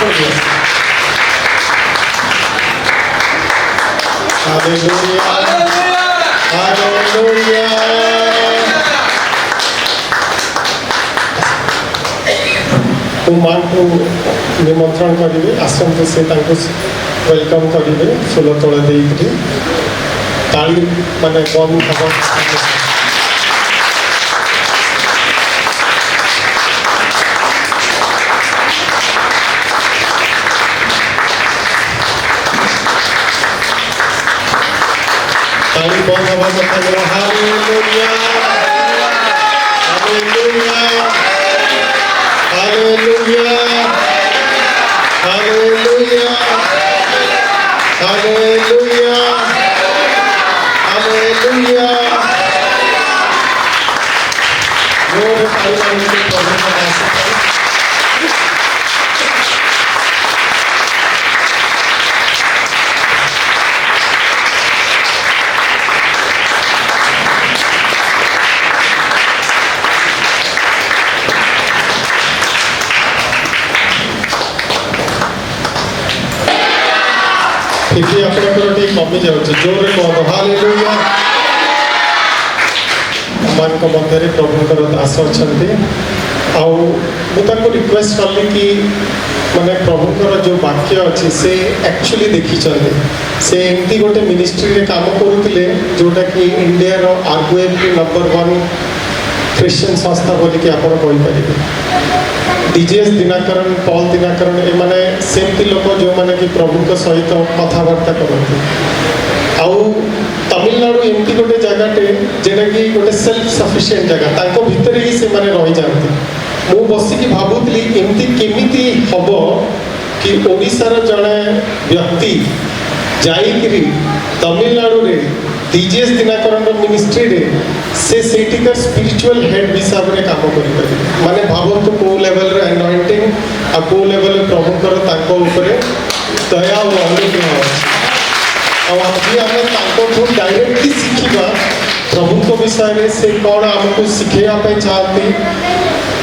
Hallelujah. Hallelujah. तो मां को निमंत्रण करेंगे आसंत से वेलकम करेंगे फूल तोड़ दे ताली माने बंद हम ताली बंद हम hallelujah hallelujah hallelujah hallelujah hallelujah hallelujah जोर ताली से प्रभु का नाम फिर आपटे कमी जाऊँगी जोर कहत हालेलुया मान मध्य प्रभुंर दास अच्छा मुझे रिक्वेस्ट कली कि माने प्रभुंर जो वाक्य अच्छी से एक्चुअली देखी से एमती गोटे मिनिस्ट्री रे काम करुले जोटा कि इंडिया रो आर्गुएंटली नंबर 1 क्रिश्चियन संस्था बोलिकी आप डीजेएस दिनाकरण पॉल दिनाकरण ए माने सेमती लोक जो माने कि प्रभु सहित कथबार्ता करते आउ तमिलनाडु एमती गोटे जगहटे जेटा कि गोटे सेल्फ सफिशिएंट जगह भितर ही से माने रही जाती मु बसिकी भावुली एमती केमिति हम कि ओडिशार जड़े व्यक्ति जाइकरी तमिलनाडु रे डीजेएस दिनाकरण मिनिस्ट्री रे से सेटिकर स्पिरिचुअल हेड हिसाब रे काम करि पारि माने भावंतु को लेवल रे अनॉइंटिंग आ को लेवल रे प्रभुकर ताको ऊपर दया और अनुग्रह और आज आम ताको डायरेक्टली शिखिबा प्रभु को विषय से कौन आमको शिखेया पे चाहती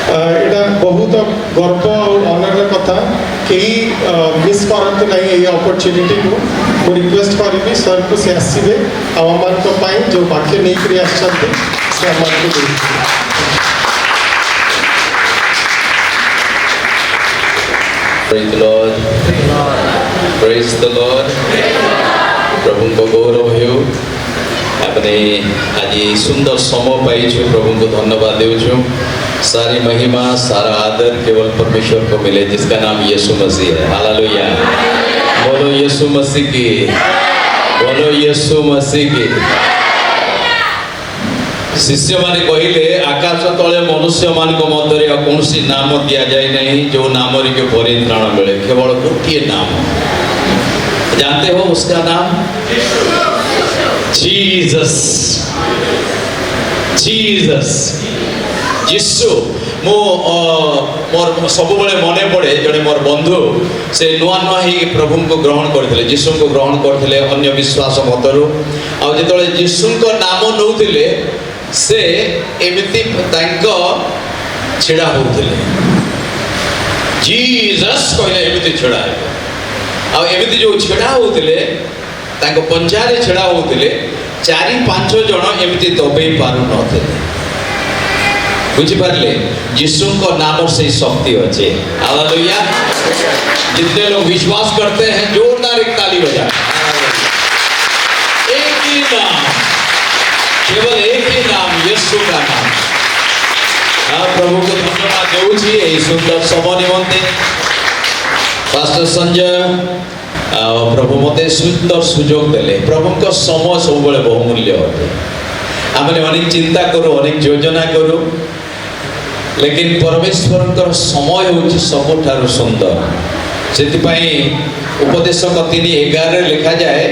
एटा बहुत गर्व और ऑनर कथा कई मिस करते ना ये अपॉर्चुनिटी को मु रिक्वेस्ट करी सर को से आसवे आम जो वाक्य नहीं करी आसछन्ते से आम को Praise the Lord. Praise the Lord. प्रभु को गौरव हो अपने आज सुंदर समय पाई प्रभु को धन्यवाद देउछु सारी महिमा सारा आदर केवल परमेश्वर को मिले जिसका नाम यीशु मसीह है। हालेलुया। बोलो यीशु मसीह की, बोलो यीशु मसीह की। शिष्य माने कहले आकाश तले मनुष्य मान को मध्य कौन सी नाम दिया जाए नहीं जो नाम के परित्राण मिले केवल गोटे नाम जानते हो उसका नाम जीसस जीसस यीशु मो मोर सब मने पड़े जड़े मोर बंधु से नुआ नुआ ही प्रभु को ग्रहण करते यीशु को ग्रहण करते अन्य विश्वास मतरू आ जो यीशु को नाम नौले से एमती छिड़ा होते जीसस कहले एमती छिड़ा आमती जो छिड़ा होते पंजारे छिड़ा होते 4-5 जन एमती दबे पारु न बुझिपारे यीशु को नाम से शक्ति अच्छे। हालेलुया। जितने लोग विश्वास करते हैं जोरदार एक ताली बजा। एक ही नाम, केवल एक ही नाम, यीशु का नाम। प्रभु को धन्यवाद देउछि एई सुंदर समय निमंते पास्टर संजय प्रभु मते सुंदर सुजोग देले। प्रभु का समय सब बेले बहुमूल्य अटे। आमने अनेक चिंता करू अनेक योजना करू लेकिन परमेश्वर समय हूँ सबुठार सुंदर से उपदेशक 3:11 लिखा जाए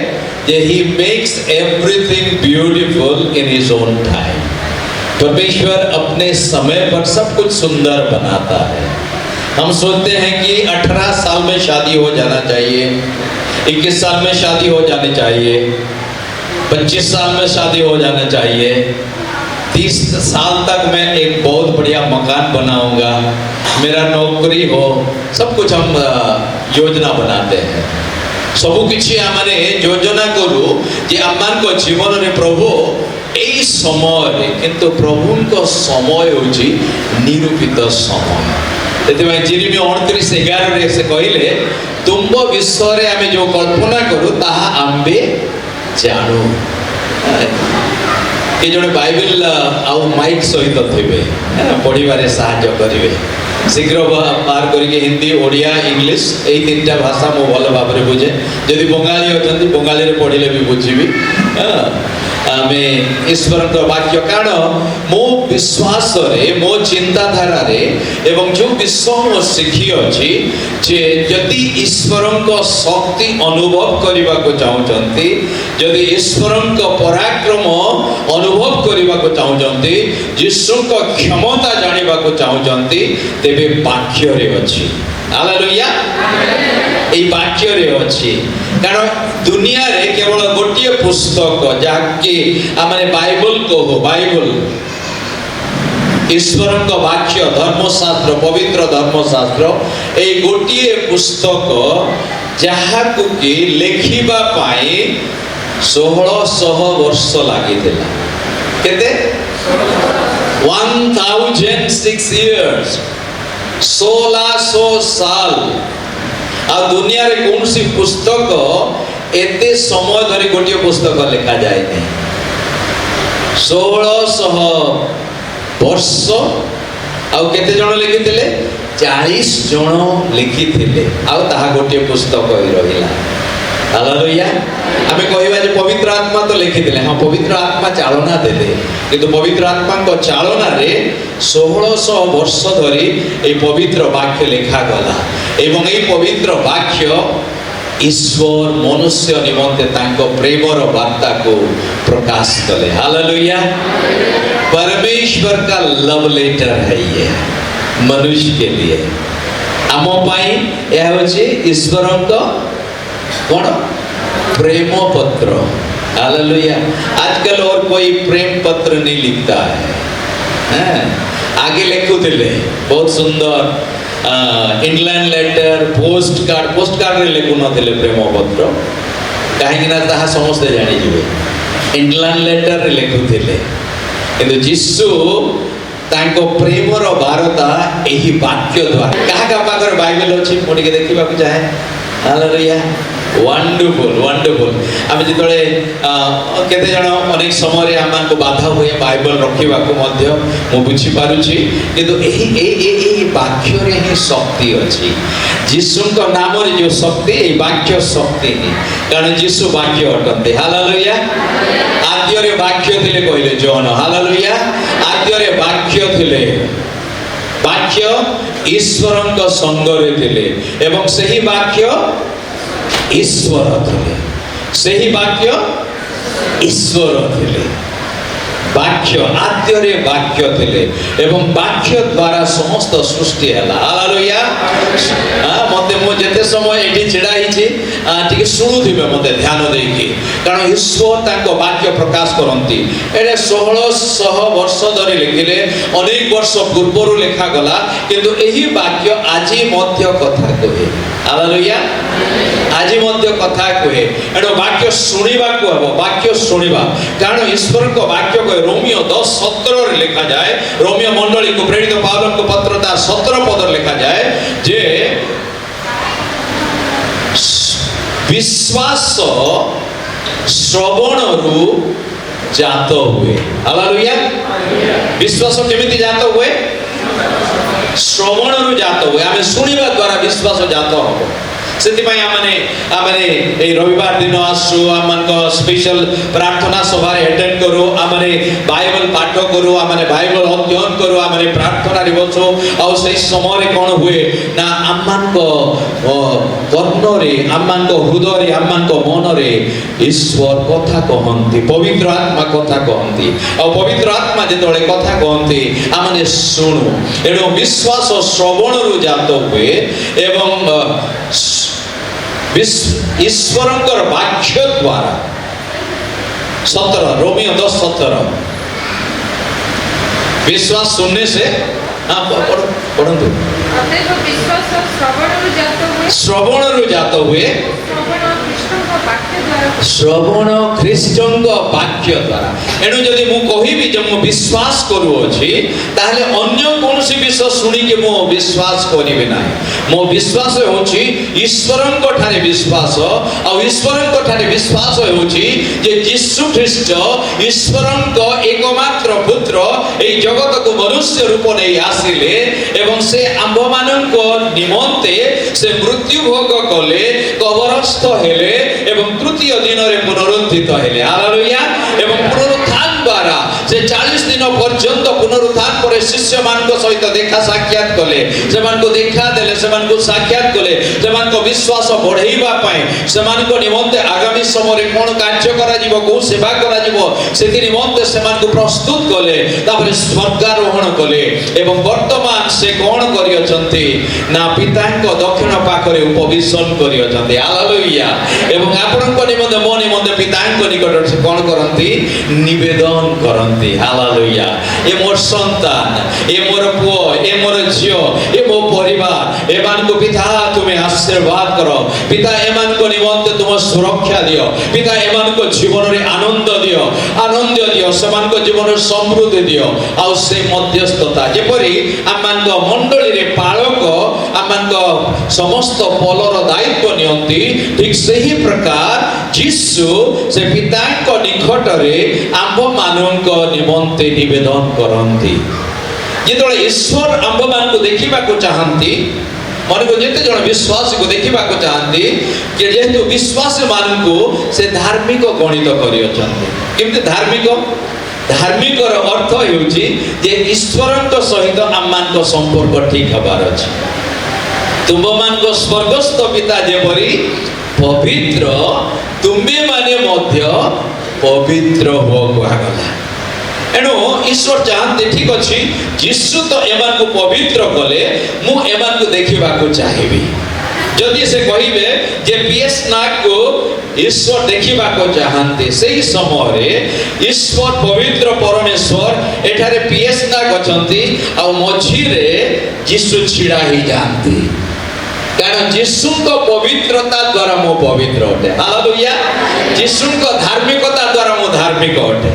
जे he makes everything beautiful in his own time. परमेश्वर अपने समय पर सब कुछ सुंदर बनाता है। हम सोचते हैं कि 18 साल में शादी हो जाना चाहिए, 21 साल में शादी हो जानी चाहिए, 25 साल में शादी हो जाना चाहिए, 30 साल तक मैं एक बहुत बढ़िया मकान बनाऊंगा, मेरा नौकरी हो, सब कुछ हम योजना बनाते हैं। सबु किछि आमने योजना करू जे आमान को जीवन रे प्रभु एई समय किंतु प्रभु को समय होची निरूपित समय। तेतिबाई जेरेमिया 29:11 रे से कहिले तुम विश्व रे आमे जो कल्पना करू ताहा आम्बे जानू। ये जड़े बाइबल आउ माइक सहित थे पढ़वे साहाय्य करेंगे शीघ्र बाहर करके हिंदी ओडिया इंग्लिश यही 3टा भाषा मो भल भाव में बुझे जदि बंगाली अच्छा बंगाली पढ़ले भी बुझी आम ईश्वर वाक्य कारण मो विश्वास रे मो चिंताधारा रे एवं जो विश्व मो शिखी अच्छी जे यदि ईश्वर शक्ति अनुभव करने को चाहते जदि ईश्वर पराक्रम अनुभव करने को चाहते यीशु क्षमता जानिबा को चाहते तेबे वाक्य रे अछि। हालेलुया। এই বাক্যরে ଅଛି কারণ দুনিয়ারে কেবল গোটিয়ে পুস্তক যাকে আমারে বাইবেল কহ বাইবেল ईश्वरଙ୍କ वाक्य धर्मशास्त्र पवित्र धर्मशास्त्र এই গোটিয়ে পুস্তক যাহাକୁ କି ଲେଖିବା ପାଇଁ 1600 ବର୍ଷ ଲାଗିଥିଲା। କେତେ 1006 years 1600 साल। आ दुनिया रे कौन सी पुस्तक एते समय धरी गोटे पुस्तक लिखा जाए नहीं। 1600 वर्ष आउ केते जण लिखिथिले 40 जण लिखिथिले आउ ताहा गोटे पुस्तक ही रहिला। हालेलुया। आमे कहबा जे पवित्र आत्मा तो लिखिथिले हां पवित्र आत्मा चालना देले किंतु पवित्र आत्मा को चालना रे 1600 वर्ष धरी ए पवित्र वाक्य लिखा गला एवं ए पवित्र वाक्य ईश्वर मनुष्य निमंते तांको प्रेमर वार्ता को प्रकाश कले। हालेलुया। परमेश्वर का लव लेटर है ये मनुष्य के लिए आम पाई यह होची ईश्वर का कौन प्रेम पत्र। हालेलुया। आजकल और कोई प्रेम पत्र नहीं लिखता है। आगे लिखुले बहुत सुंदर इंग्लैंड लेटर पोस्ट कार्ड रे लिखु नथिले प्रेम पत्र कहीं ना ताहा समस्ते जानी जिवे इंग्लैंड लेटर रे लिखुले किंतु यीशु तांको प्रेमर वार्ता एही वाक्य द्वारा काहा पाखर बाइबल अछि मोटी के देखिबा को चाहे। हालेलुया। Wonderful wonderful. आम जो केते जण अनेक समय आम को बाधा हुए बाइबल रखा को बुझी पारुछि किंतु एही वाक्य रे ही शक्ति अछि। यीशु नाम रे जो शक्ति ए वाक्य शक्ति नहीं कारण यीशु वाक्य अटंते। हालेलुया। आद्य रे वाक्य थिले कहले जॉन। हालेलुया। आद्य रे वाक्य थिले वाक्य ईश्वरଙ୍କ संगरे थिले एवं सही वाक्य ईश्वर थिले सही वाक्य ईश्वर थिले वाक्य आद्यरे वाक्य थिले एवं वाक्य द्वारा समस्त सृष्टि हला। हालेलुया। मते मो जेते समय एठी छिड़ा हिची ठीक सुनुथिबे मते ध्यान देकी कारण ईश्वर तांको वाक्य प्रकाश करंती एरे 1600 वर्ष धरि लिखिले अनेक वर्ष पूर्वरु लेखा गला किंतु एही वाक्य आजि मध्य कथा कहे। हालेलुया। आजि मध्य कथा कहे एडो वाक्य सुनिबा को हबो वाक्य सुनिबा कारण ईश्वर को वाक्य को रोमियो 10:17 रे लिखा जाए रोमियो मंडली को प्रेरित पावल को पत्र ता 17 पद लिखा जाए जे विश्वास श्रवणरु जात हुए। हालेलुया। विश्वास केमिति जात हुए श्रवणरु जात हुए आमे सुनिबा द्वारा विश्वास जात हो सेतिपाई आमने ए रविवार दिन आसु आमन स्पेशल प्रार्थना सभा अटेंड करू आमने बाइबल पाठ करू आमने बाइबल अध्ययन करू आमने प्रार्थना रे बसो आ से समय रे कोन हुए ना आमन को कर्म रे आमन को हृदय रे आमन को मन रे ईश्वर कथा कहंती पवित्र आत्मा कथा कहंती आ पवित्र आत्मा जेतोले कथा कहंती आमने सुनु एडो विश्वास श्रवण रु जात हुए एवं ईश्वरंकर वाक्य द्वारा 17 रोमियो 10:17 विश्वास सुनने से हाँ पढ़ो ଅନେକ ବିଶ୍ୱାସ ଶ୍ରବଣରୁ ଜାତ ହୁଏ, ଶ୍ରବଣରୁ ଜାତ ହୁଏ, ଶ୍ରବଣ କୃଷ୍ଣଙ୍କ ବାକ୍ୟ ଦ୍ୱାରା ହୁଏ। ଶ୍ରବଣ ଖ୍ରୀଷ୍ଟଙ୍କ ବାକ୍ୟ ଦ୍ୱାରା। ଏଣୁ ଯଦି ମୁଁ କହିବି ଯେ ମୁଁ ବିଶ୍ୱାସ କରୁଅଛି, ତାହେଲେ ଅନ୍ୟ କୌଣସି ବିଷୟ ଶୁଣିକି ମୁଁ ବିଶ୍ୱାସ କରିବି ନାହିଁ। ମୋ ବିଶ୍ୱାସ ହେଉଛି ଈଶ୍ୱରଙ୍କ ଠାରେ ବିଶ୍ୱାସ, ଆଉ ଈଶ୍ୱରଙ୍କ ଠାରେ ବିଶ୍ୱାସ ହେଉଛି ଯେ ଯୀଶୁ ଖ୍ରୀଷ୍ଟ ଈଶ୍ୱରଙ୍କ ଏକମାତ୍ର ପୁତ୍ର ଏହି ଜଗତକୁ ମନୁଷ୍ୟ ରୂପ ନେଇ ଆସିଲେ ଏବଂ ସେ ଆମ୍ଭମାନଙ୍କ ନିମନ୍ତେ ସେ ମୃତ୍ୟୁ ଭୋଗ କଲେ, କବରସ୍ଥ ହେଲେ ଏବଂ ତୃତୀୟ ଦିନରେ ପୁନରୁତ୍ଥିତ ହେଲେ। ହାଲେଲୁୟା। ଏବଂ ପୁନରୁତ୍ଥାନ ଦ୍ୱାରା ସେ 40 ଦିନ ପର୍ଯ୍ୟନ୍ତ ପୁନରୁତ୍ଥାନ ପରେ ଶିଷ୍ୟମାନଙ୍କ ସହିତ ଦେଖା ସାକ୍ଷାତ କଲେ, ସେମାନଙ୍କୁ ଦେଖା ଦେଲେ, ସେମାନଙ୍କୁ ସାକ୍ଷାତ କଲେ, ସେମାନଙ୍କ ବିଶ୍ୱାସ ବଢ଼େଇବା ପାଇଁ, ସେମାନଙ୍କ ନିମନ୍ତେ ଆଗାମୀ ସମୟରେ କ'ଣ କାର୍ଯ୍ୟ କରାଯିବ, କୋଉ ସେବା କରାଯିବ, ସେଥି ନିମନ୍ତେ ସେମାନଙ୍କୁ ପ୍ରସ୍ତୁତ କଲେ, ତାପରେ ସ୍ୱର୍ଗାରୋହଣ କଲେ। ଏବଂ ବର୍ତ୍ତମାନ ସେ କ'ଣ କରିଅଛନ୍ତି ନା ପିତାଙ୍କ ଦକ୍ଷିଣ ପାଖରେ ଉପବିଷ୍ଟନ କରିଅଛନ୍ତି। ହାଲେଲୁୟା। ଏବଂ ଆପଣଙ୍କ ନିମନ୍ତେ, ମୋ ନିମନ୍ତେ ପିତାଙ୍କ ନିକଟରେ ସେ କ'ଣ କରନ୍ତି? ନିବେଦନ କରନ୍ତି। ହାଲେଲୁୟା। ଏ ମୋର ସନ୍ତାନ, ଏ ମୋର ପୁଅ, ଏ ମୋର ଝିଅ, ଏ ମୋ ପରିବାର, ଏମାନଙ୍କୁ ପିତା ତୁମେ ଆଶୀର୍ବାଦ କର। ପିତା ଏମାନଙ୍କ ନିମନ୍ତେ ତୁମ ସୁରକ୍ଷା ଦିଅ। ପିତା ଏମାନଙ୍କ ଜୀବନରେ ଆନନ୍ଦ ଦିଅ, ଆନନ୍ଦ ଦିଅ, ସେମାନଙ୍କ ଜୀବନରେ ସମୃଦ୍ଧି ଦିଅ। ଆଉ ସେ ମଧ୍ୟସ୍ଥତା ଯେପରି ଆମମାନଙ୍କ ମଣ୍ଡଳୀରେ ପାଳକ ଆମମାନଙ୍କ ସମସ୍ତ ପଲର ଦାୟିତ୍ୱ ନିଅନ୍ତି, ଠିକ୍ ସେହି ପ୍ରକାର ଯୀଶୁ ସେ ପିତାଙ୍କ ନିକଟରେ ଆମ୍ଭମାନଙ୍କ ନିମନ୍ତେ ନିବେଦନ କରନ୍ତି। ଯେତେବେଳେ ଈଶ୍ୱର ଆମ୍ଭମାନଙ୍କୁ ଦେଖିବାକୁ ଚାହାନ୍ତି, ମନେକ ଯେତେ ଜଣ ବିଶ୍ୱାସୀକୁ ଦେଖିବାକୁ ଚାହାନ୍ତି, ଯେହେତୁ ବିଶ୍ୱାସୀ ମାନଙ୍କୁ ସେ ଧାର୍ମିକ ଗଣିତ କରିଅଛନ୍ତି। କେମିତି ଧାର୍ମିକ? ଧାର୍ମିକର ଅର୍ଥ ହେଉଛି ଯେ ଈଶ୍ୱରଙ୍କ ସହିତ ଆମମାନଙ୍କ ସମ୍ପର୍କ ଠିକ୍ ହେବାର ଅଛି। ତୁମମାନଙ୍କ ସ୍ୱର୍ଗସ୍ଥ ପିତା ଯେପରି ପବିତ୍ର, ତୁମେମାନେ ମଧ୍ୟ ପବିତ୍ର ହୁଅ କୁହାଗଲା। ଏଣୁ ଈଶ୍ୱର ଚାହାନ୍ତି, ଠିକ୍ ଅଛି, ଯୀଶୁ ତ ଏମାନଙ୍କୁ ପବିତ୍ର କଲେ, ମୁଁ ଏମାନଙ୍କୁ ଦେଖିବାକୁ ଚାହିଁବି। ଯଦି ସେ କହିବେ ଯେ ପିଏସ୍ ନାଗକୁ ଈଶ୍ୱର ଦେଖିବାକୁ ଚାହାନ୍ତି, ସେହି ସମୟରେ ଈଶ୍ୱର ପବିତ୍ର ପରମେଶ୍ୱର, ଏଠାରେ ପିଏସ୍ ନାଗ ଅଛନ୍ତି, ଆଉ ମଝିରେ ଯୀଶୁ ଛିଡ଼ା ହେଇଯାଆନ୍ତି। କାରଣ ଯୀଶୁଙ୍କ ପବିତ୍ରତା ଦ୍ୱାରା ମୁଁ ପବିତ୍ର ଅଟେ। ହାଲେଲୁୟା। ଯୀଶୁଙ୍କ ଧାର୍ମିକତା ଦ୍ୱାରା ମୁଁ ଧାର୍ମିକ ଅଟେ।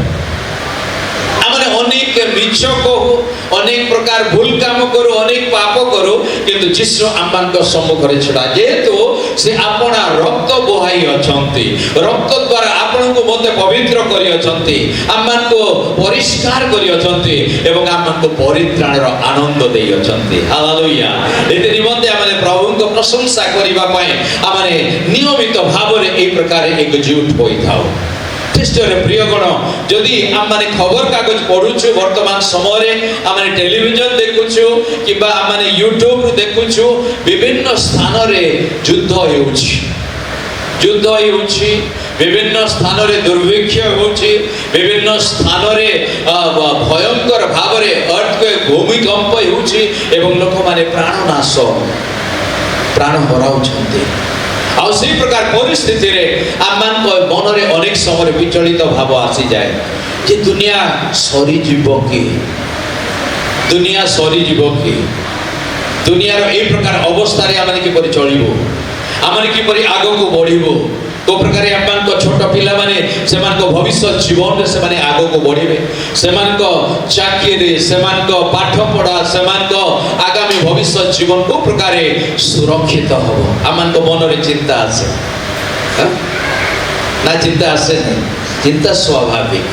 ଆମେ ଅନେକ ମିଛ କହୁ, ଅନେକ ପ୍ରକାର ଭୁଲ କାମ କରୁ, ଅନେକ ପାପ କରୁ, କିନ୍ତୁ ଯୀଶୁ ଆମମାନଙ୍କ ସମ୍ମୁଖରେ ଛିଡ଼ା। ଯେହେତୁ ସେ ଆପଣା ରକ୍ତ ବୋହାଇ ଅଛନ୍ତି, ରକ୍ତ ଦ୍ୱାରା ଆପଣଙ୍କୁ ମୋତେ ପବିତ୍ର କରିଅଛନ୍ତି, ଆମମାନଙ୍କୁ ପରିଷ୍କାର କରିଅଛନ୍ତି ଏବଂ ଆମମାନଙ୍କୁ ପରିତ୍ରାଣର ଆନନ୍ଦ ଦେଇଅଛନ୍ତି। ହାଲେଲୁୟା। ଏଥି ନିମନ୍ତେ ଆମେ ପ୍ରଭୁଙ୍କ ପ୍ରଶଂସା କରିବା ପାଇଁ ଆମେ ନିୟମିତ ଭାବରେ ଏହି ପ୍ରକାର ଏକଜୁଟ ହୋଇଥାଉ। ଖ୍ରୀଷ୍ଟରେ ପ୍ରିୟଗଣ, ଯଦି ଆମେ ଖବର କାଗଜ ପଢୁଛୁ, ବର୍ତ୍ତମାନ ସମୟରେ ଆମେ ଟେଲିଭିଜନ ଦେଖୁଛୁ କିମ୍ବା ଆମେ ୟୁଟ୍ୟୁବରୁ ଦେଖୁଛୁ, ବିଭିନ୍ନ ସ୍ଥାନରେ ଯୁଦ୍ଧ ହେଉଛି, ଯୁଦ୍ଧ ହେଉଛି, ବିଭିନ୍ନ ସ୍ଥାନରେ ଦୁର୍ଭିକ୍ଷ ହେଉଛି, ବିଭିନ୍ନ ସ୍ଥାନରେ ଭୟଙ୍କର ଭାବରେ ଭୂମିକମ୍ପ ହେଉଛି ଏବଂ ଲୋକମାନେ ପ୍ରାଣନାଶ, ପ୍ରାଣ ହରାଉଛନ୍ତି। ଆଉ ସେହି ପ୍ରକାର ପରିସ୍ଥିତିରେ ଆମମାନଙ୍କ ମନରେ ଅନେକ ସମୟରେ ବିଚଳିତ ଭାବ ଆସିଯାଏ ଯେ ଦୁନିଆ ସରିଯିବ କି, ଦୁନିଆ ସରିଯିବ କି, ଦୁନିଆର ଏହି ପ୍ରକାର ଅବସ୍ଥାରେ ଆମେ କିପରି ଚଳିବୁ, ଆମେ କିପରି ଆଗକୁ ବଢ଼ିବୁ, କୋଉ ପ୍ରକାର ଆମମାନଙ୍କ ଛୋଟ ପିଲାମାନେ ସେମାନଙ୍କ ଭବିଷ୍ୟତ ଜୀବନରେ ସେମାନେ ଆଗକୁ ବଢ଼ିବେ, ସେମାନଙ୍କ ଚାକିରି, ସେମାନଙ୍କ ପାଠପଢ଼ା, ସେମାନଙ୍କ ଆଗାମୀ ଭବିଷ୍ୟତ ଜୀବନ କୋଉ ପ୍ରକାର ସୁରକ୍ଷିତ ହେବ, ଆମମାନଙ୍କ ମନରେ ଚିନ୍ତା ଆସେ ନା? ଚିନ୍ତା ଆସେନି? ଚିନ୍ତା ସ୍ୱାଭାବିକ,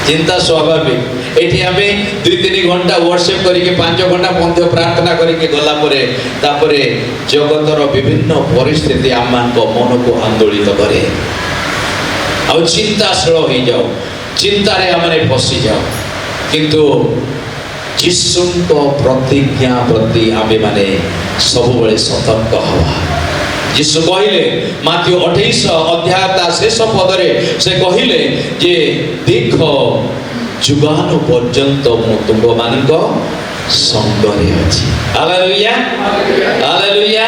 ଚିନ୍ତା ସ୍ୱାଭାବିକ। ଏଠି ଆମେ 2-3 ଘଣ୍ଟା ୱର୍ସିପ୍ କରିକି 5 ଘଣ୍ଟା ମଧ୍ୟ ପ୍ରାର୍ଥନା କରିକି ଗଲା ପରେ ତାପରେ ଜଗତର ବିଭିନ୍ନ ପରିସ୍ଥିତି ଆମମାନଙ୍କ ମନକୁ ଆନ୍ଦୋଳିତ କରେ, ଆଉ ଚିନ୍ତାଶୀଳ ହେଇଯାଉ, ଚିନ୍ତାରେ ଆମେ ଫସିଯାଉ। କିନ୍ତୁ ଯୀଶୁଙ୍କ ପ୍ରତିଜ୍ଞା ପ୍ରତି ଆମେମାନେ ସବୁବେଳେ ସତର୍କ ହେବା। ଯୀଶୁ କହିଲେ ମାଥ୍ୟୁ 28 ଅଧ୍ୟାୟ ତା ଶେଷ ପଦରେ ସେ କହିଲେ ଯେ ଦେଖ ଯୁଗାନ ପର୍ଯ୍ୟନ୍ତ ମୁଁ ତୁମମାନଙ୍କ ସଙ୍ଗରେ ଅଛି। Hallelujah, hallelujah.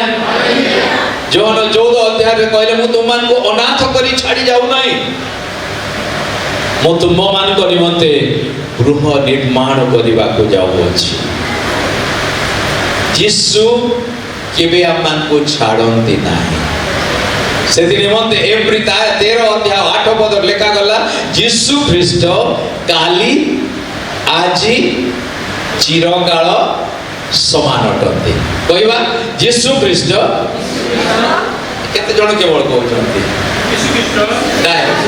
ଯୋହନ 14 ଅଧ୍ୟାୟରେ କହିଲେ ମୁଁ ତୁମମାନଙ୍କୁ ଅନାଥ କରି ଛାଡ଼ି ଯାଉନାହିଁ, ମୁଁ ତୁମମାନଙ୍କ ନିମନ୍ତେ ଗୃହ ନିର୍ମାଣ କରିବାକୁ ଯାଉଅଛି। ଯୀଶୁ କେବେ ଆମମାନଙ୍କୁ ଛାଡ଼ନ୍ତି ନାହିଁ। ସେଥି ନିମନ୍ତେ ଏପ୍ରି 13 ଅଧ୍ୟାୟ 8 ପଦ ଲେଖା ଗଲା, ଯୀଶୁ ଖ୍ରୀଷ୍ଟ କାଲି ଆଜି ଚିରକାଳ ସମାନ ଅଟନ୍ତି। କହିବା ଯୀଶୁ ଖ୍ରୀଷ୍ଟ, କେତେ ଜଣ କେବଳ କହୁଛନ୍ତି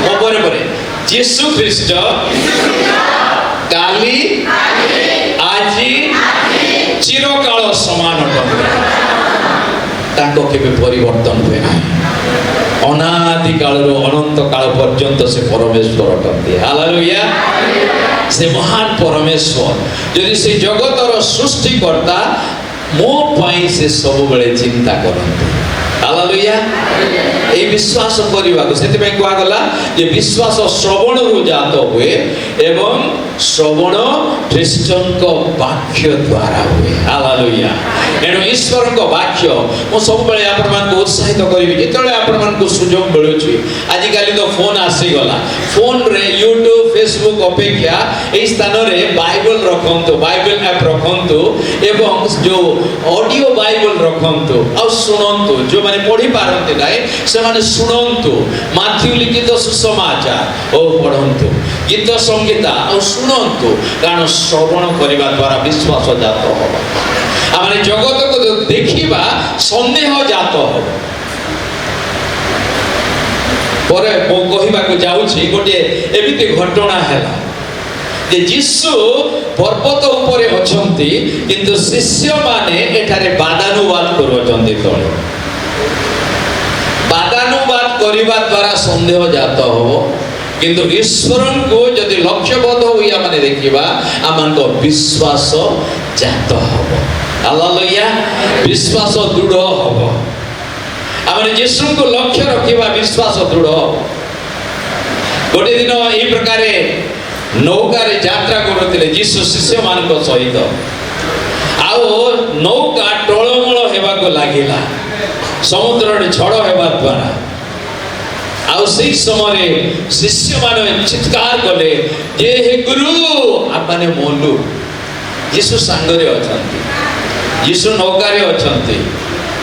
ମୋ ପରେ ପରେ, ଯୀଶୁ ଖ୍ରୀଷ୍ଟ କାଲି ଆଜି ଚିରକାଳ ସମାନ ଅଟନ୍ତି। ତାଙ୍କ କେବେ ପରିବର୍ତ୍ତନ ହୁଏ ନାହିଁ। ଅନାଦି କାଳରୁ ଅନନ୍ତ କାଳ ପର୍ଯ୍ୟନ୍ତ ସେ ପରମେଶ୍ୱର ଅଟନ୍ତି। ହାଲେଲୁୟା। ସେ ମହାନ ପରମେଶ୍ୱର, ଯଦି ସେ ଜଗତର ସୃଷ୍ଟିକର୍ତ୍ତା, ମୋ ପାଇଁ ସେ ସବୁବେଳେ ଚିନ୍ତା କରନ୍ତି। ହାଲେଲୁୟା। এই বিশ্বাস କରିବାକୁ ସେଥିପାଇଁ କୁହାଗଲା ଯେ ବିଶ୍ୱାସ ଶ୍ରବଣରୁ ଜାତ ହୁଏ ଏବଂ ଶ୍ରବଣ ଖ୍ରୀଷ୍ଟଙ୍କ ବାକ୍ୟ ଦ୍ୱାରା ହୁଏ। ହାଲେଲୁୟା। ଏଣୁ ଈଶ୍ୱରଙ୍କ ବାକ୍ୟ ମୁଁ ସବୁବେଳେ ଆପଣମାନଙ୍କୁ ଉତ୍ସାହିତ କରିବି, ଯେତେବେଳେ ଆପଣମାନଙ୍କୁ ସୁଯୋଗ ମିଳୁଛି। ଆଜିକାଲି ତ ଫୋନ୍ ଆସିଗଲା, ଫୋନ୍ରେ ୟୁଟ୍ୟୁବ ଫେସବୁକ୍ ଅପେକ୍ଷା ଏହି ସ୍ଥାନରେ ବାଇବଲ ରଖନ୍ତୁ, ବାଇବଲ ଆପ୍ ରଖନ୍ତୁ ଏବଂ ଯେଉଁ ଅଡ଼ିଓ ବାଇବଲ ରଖନ୍ତୁ ଆଉ ଶୁଣନ୍ତୁ। ଯେଉଁମାନେ ପଢ଼ିପାରନ୍ତି ନାହିଁ ସେମାନେ ଶୁଣନ୍ତୁ। ମାଥ୍ୟୁ ଲିଖିତ ସୁସମାଚାର ଓ ପଢ଼ନ୍ତୁ, ଗୀତ ସଂଗୀତା ଆଉ ଶୁଣନ୍ତୁ, କାରଣ ଶ୍ରବଣ କରିବା ଦ୍ୱାରା ବିଶ୍ୱାସ ଜାତ ହେବ। ଆମେ ଜଗତକୁ ଦେଖିବା ସନ୍ଦେହ ଜାତ ହେବ। ପରେ ମୁଁ କହିବାକୁ ଯାଉଛି, ଗୋଟିଏ ଏମିତି ଘଟଣା ହେଲା ଯେ ଯୀଶୁ ପର୍ବତ ଉପରେ ଅଛନ୍ତି, କିନ୍ତୁ ଶିଷ୍ୟମାନେ ଏଠାରେ ବାଦାନୁବାଦ କରୁଅଛନ୍ତି। ତଳେ ବାଦାନୁବାଦ କରିବା ଦ୍ୱାରା ସନ୍ଦେହ ଜାତ ହେବ, କିନ୍ତୁ ଈଶ୍ୱରଙ୍କୁ ଯଦି ଲକ୍ଷ୍ୟବଦ୍ଧ ହୋଇ ଆମେ ଦେଖିବା, ଆମମାନଙ୍କ ବିଶ୍ୱାସ ଜାତ ହେବ। ହାଲେଲୁୟା। ବିଶ୍ୱାସ ଦୃଢ଼ ହେବ। ଆମେ ଯୀଶୁଙ୍କୁ ଲକ୍ଷ୍ୟ ରଖିବା, ବିଶ୍ୱାସ ଦୃଢ଼ ହେବ। ଗୋଟିଏ ଦିନ ଏହି ପ୍ରକାରେ ନୌକାରେ ଯାତ୍ରା କରୁଥିଲେ ଯୀଶୁ ଶିଷ୍ୟମାନଙ୍କ ସହିତ, ଆଉ ନୌକା ଟଳମଳ ହେବାକୁ ଲାଗିଲା ସମୁଦ୍ରରେ ଝଡ଼ ହେବା ଦ୍ୱାରା। ଆଉ ସେହି ସମୟରେ ଶିଷ୍ୟମାନେ ଚିତ୍କାର କଲେ ଯେ ହେ ଗୁରୁ, ଆମମାନେ ମଲୁ। ଯୀଶୁ ସାଙ୍ଗରେ ଅଛନ୍ତି, ଯୀଶୁ ନୌକାରେ ଅଛନ୍ତି।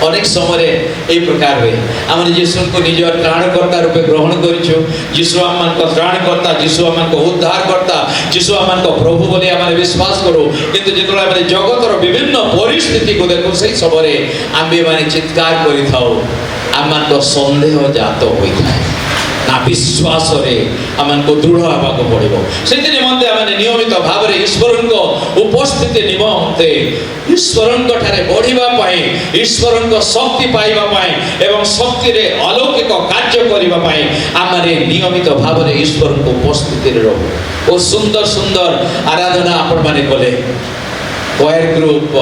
ଅନେକ ସମୟରେ ଏହି ପ୍ରକାର ହୁଏ। ଆମେ ଯୀଶୁଙ୍କୁ ନିଜ ତ୍ରାଣକର୍ତ୍ତା ରୂପେ ଗ୍ରହଣ କରିଛୁ। ଯୀଶୁ ଆମମାନଙ୍କ ତ୍ରାଣକର୍ତ୍ତା, ଯୀଶୁ ଆମମାନଙ୍କ ଉଦ୍ଧାରକର୍ତ୍ତା, ଯୀଶୁ ଆମମାନଙ୍କ ପ୍ରଭୁ ବୋଲି ଆମେ ବିଶ୍ୱାସ କରୁ। କିନ୍ତୁ ଯେତେବେଳେ ଆମେ ଜଗତର ବିଭିନ୍ନ ପରିସ୍ଥିତିକୁ ଦେଖୁ, ସେହି ସମୟରେ ଆମ୍ଭେମାନେ ଚିତ୍କାର କରିଥାଉ, ଆମମାନଙ୍କ ସନ୍ଦେହ ଜାତ ହୋଇଥାଏ। ନା ବିଶ୍ୱାସରେ ଆମମାନଙ୍କୁ ଦୃଢ଼ ହେବାକୁ ପଡ଼ିବ। ସେଥି ନିମନ୍ତେ ଆମେ ନିୟମିତ ଭାବରେ ଈଶ୍ୱରଙ୍କ ଉପସ୍ଥିତି ନିମନ୍ତେ, ଈଶ୍ୱରଙ୍କ ଠାରେ ବଢ଼ିବା ପାଇଁ, ଈଶ୍ୱରଙ୍କ ଶକ୍ତି ପାଇବା ପାଇଁ ଏବଂ ଶକ୍ତିରେ ଅଲୌକିକ କାର୍ଯ୍ୟ କରିବା ପାଇଁ ଆମେ ନିୟମିତ ଭାବରେ ଈଶ୍ୱରଙ୍କ ଉପସ୍ଥିତିରେ ରହୁ। ଓ ସୁନ୍ଦର ସୁନ୍ଦର ଆରାଧନା ଆପଣମାନେ କଲେ, କୋୟାର ଗ୍ରୁପ,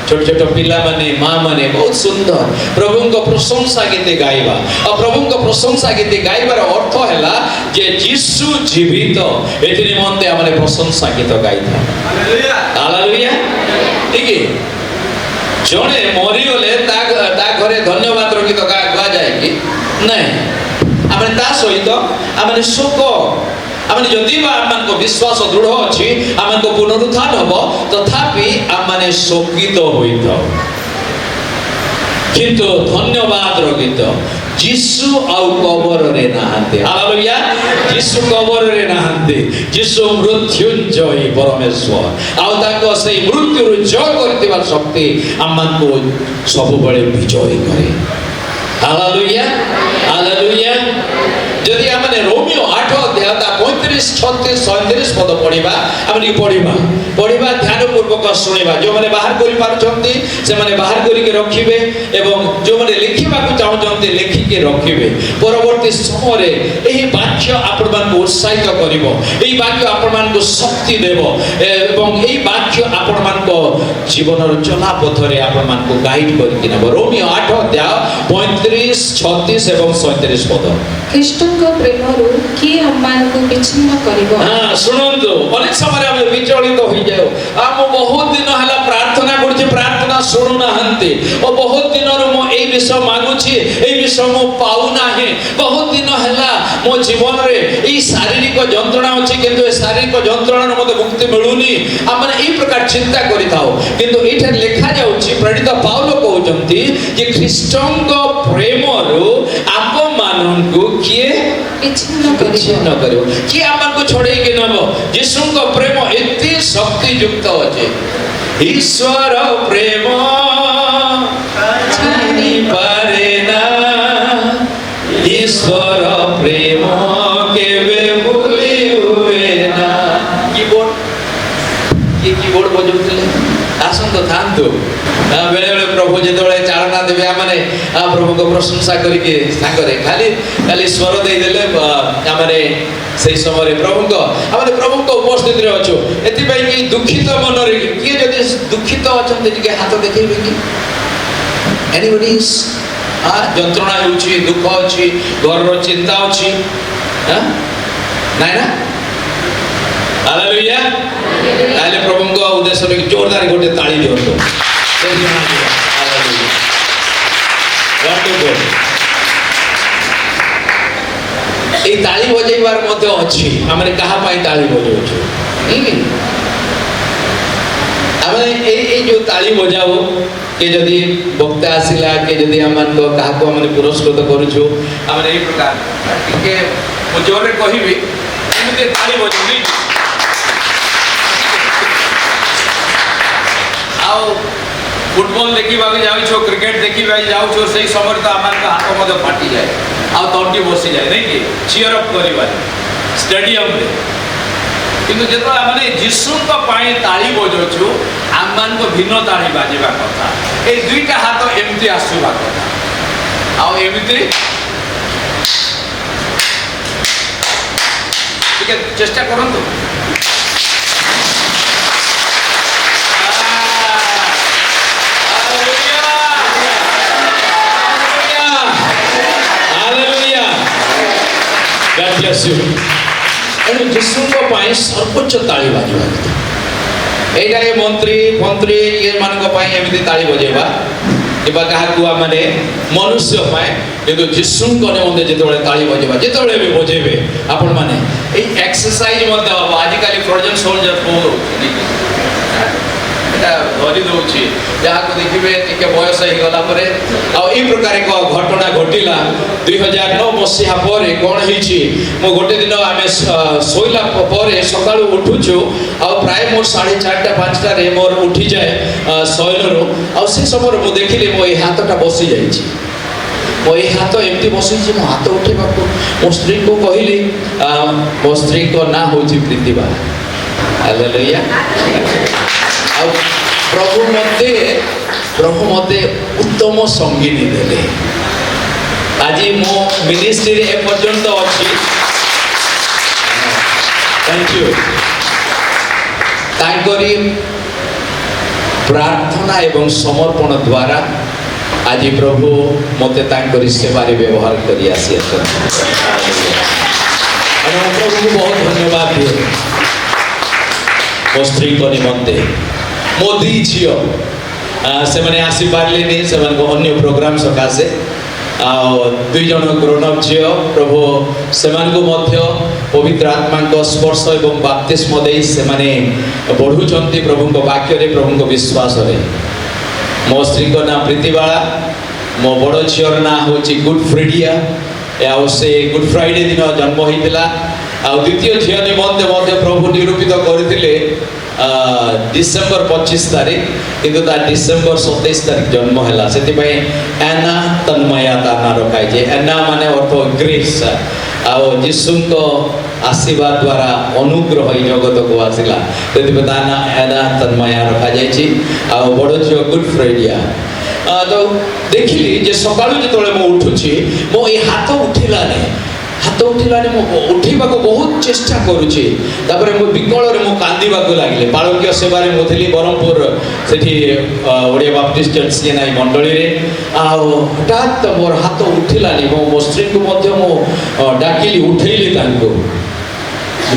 छोट छोट पिला माने माँ माने बहुत सुंदर प्रभु को प्रशंसा गीत गाइबा। और प्रभु को प्रशंसा गीत गाइबार अर्थ है जे यीशु जीवित, एथि निमंते आमे प्रशंसा गीत गाइथा। हालेलुया। ठीक है, जने मरी गले ता घरे धन्यवाद गीत गा जाए कि नहीं? आमे ता सहित आमे शोक, आमे जदि बा आमको विश्वास दृढ़ अछि, आमको पुनरुत्थान हबो, तथापि आमे शोकित होइतो। किंतु धन्यवाद गीत यीशु आउ कबर रे नाहंते। हालेलुया। यीशु कबर रे नाहंते, यीशु मृत्युंजय परमेश्वर आउ ताको से मृत्यु रु जय करतिबा शक्ति आमको सब बळे विजय करे। हालेलुया। हालेलुया। यदि आमने रोमियो 8 अध्याय 35, 36, 37 पद पढ़िबा, आमने पढ़िबा ध्यान पूर्वक सुनिबा। जो माने बाहर करि पारुछंती से माने बाहर करि के रखिबे, एवं जो माने लिखिबा को चाहुछंती लिखि के रखिबे। परवर्ती समय रे एही वाक्य आपण मान को उत्साहित करिवो, एही वाक्य आपण मान को शक्ति देबो, एवं एही वाक्य आपण मान को जीवन रो चला पथ रे आपण मान को गाइड करि किनबो। रोमियो 8 अध्याय 35, 36 एवं 37 पद। ଖ୍ରୀଷ୍ଟଙ୍କ ପ୍ରେମରୁ କିଏ ଆମମାନଙ୍କୁ ବିଚ୍ଛିନ୍ନ କରିବ? हाँ सुनंतु, अनेक समय हम विचलित हो जाओ। हम बहुत दिन हला प्रार्थना करछि, प्रार्थना सुनु नाहंती। और बहुत दिन रो मो एई विषय मागुछि, एई विषय मो पाउ नाही। बहुत दिन हला मो जीवन रे ई शारीरिक जंत्रणा अछि किंतु ए शारीरिक जंत्रणा मते मुक्ति मिलुनी आमने ई प्रकार चिंता करि थाओ किंतु एठा लेखा जाउछि प्रणीत पाउल कहउचंती जे ख्रीष्टंक प्रेम रु आप माननकु किए विच्छिन्न करियो कि आमन को छोड़े के नबो यीशुंक प्रेम एते शक्ति युक्त अछि ईश्वर प्रेम जानी पारे ना ईश्वर प्रेम केबे भूली हुए ना कीबोर्ड बजाउतले आसन तो थांतु बेले बेले प्रभु जेतबेले चारणा देबे आमने प्रभु को प्रशंसा करिके सांगरे खाली स्वर दे देले आमने सेई समय प्रभु को उपस्थित रे अछु एति पई कि दुखित मन रे के जदि दुखित अछन्ते जे हाथ देखैबे कि एनीबडी जंत्रणा होउछि दुख अछि घर रो चिंता अछि नाइ ना हालेलुया ताले प्रभु को उद्देश्य रे जोरदार गोटे ताली दियंतो हालेलुया वंडरफुल ए ताली बजाइबार मध्य अछि हमरे कहा पाई ताली बजाउछु हमरे ए जो ताली बजाओ के जदि वक्ता आसिला के जदि हमन को कहा को हमने पुरस्कृत करूछु हमरे ए प्रकार के जोरे कहिबी एमते ताली बजाउनी आओ फुटबॉल देखिबा जाउ छो क्रिकेट देखिबा जाउ छो सही समय तो हमन का हाथ मध्य फाटी जाए आ तंटी बसी जाए नहीं कि चीयर अप करिबा स्टेडियम रे किंतु जेतो हमने यीशु को पाई ताली बजाउछु आमान को भिन्न ताली बाजिबा कथा ए दुईटा हाथ एमती आसुबा कथा आ एमती ठीक है चेष्टा करंतु God bless you. एनु यीशु को पाई सर्वोच्च ताली बाजिबा एटा के मंत्री ये मान को पाई एमिति ताली बजेबा किबा काहा को माने मनुष्य पाए किंतु यीशु को ने मते जेतबेले ताली बजेबा जेतबेले भी बजेबे आपण माने ए एक्सरसाइज मते आज काली फ्रोजन सोल्जर बोल एटा धरि दोछि जहा को देखिबे के बयस हे गला परे आ ई प्रकार एक घटना घटिला 2009 मसिहा परे कोन हिची मो गोटे दिन आमे सोइला परे सकाळु उठुछु आ प्राय मोर 4:30 5टा रे मोर उठी जाए सोइलरो आ से समय मो देखिले मो ए हाथटा बसी जाईची मो ए हाथ एमती बसी छी मो हाथ उठेबा को मो स्त्री को कहिली मो स्त्री को ना होची प्रीतिबा हालेलुया प्रभु मते उत्तम संगीनी देले आज मो मिनिस्ट्री रे पर्यंत अछि थैंक यू ताकरी प्रार्थना एवं समर्पण द्वारा आज प्रभु मते ताकरी सेवा रे व्यवहार करी आसी प्रभु को बहुत धन्यवाद दिए स्त्री को निमंते मोदी झियो से माने आसी पारलेनी से माने को अन्य प्रोग्राम सकासे आ दुई जन ग्रोनअप झियो प्रभु से मान को मध्य पवित्र आत्मा को स्पर्श एवं बपतिस्म देई से माने बढ़ु चंती प्रभु को वाक्य रे प्रभु को विश्वास रे मो स्त्री को ना प्रीतिबाला मो बड़ झियोर ना होची गुड फ्राइडे या से गुड फ्राइडे दिन जन्म होइतिला आ द्वितीय झियो निमंते मध्य प्रभु निरूपित करथिले डिसेंबर 25 तारीख किंतु ता डिसेंबर 27 तारीख जन्म हैला सेति पई एना तन्मया ता ना रखाय जे एना माने अर्थ ग्रेस आ यीशु को आशीर्वाद द्वारा अनुग्रह ई जगत को आसिला सेति पई ता ना एना तन्मया रखा जाय छी आ बड़ जो गुड फ्राइडे तो देखिली जे सकाळु जेतोले मो उठुची मो ए हाथ उठिला ने हाथ उठिलाने मो उठीबा को बहुत चेष्टा करूची तापरे मो विकल रे मो कांदीबा को लागले बाळक्य सेवा रे मोथली बरमपुर सेठी ओडिया बाप्टिस्ट चर्च सेनाई मंडली रे आ हठात मोर हाथ उठिलानी मो स्त्री को मध्य मो डाकिली उठैली तांको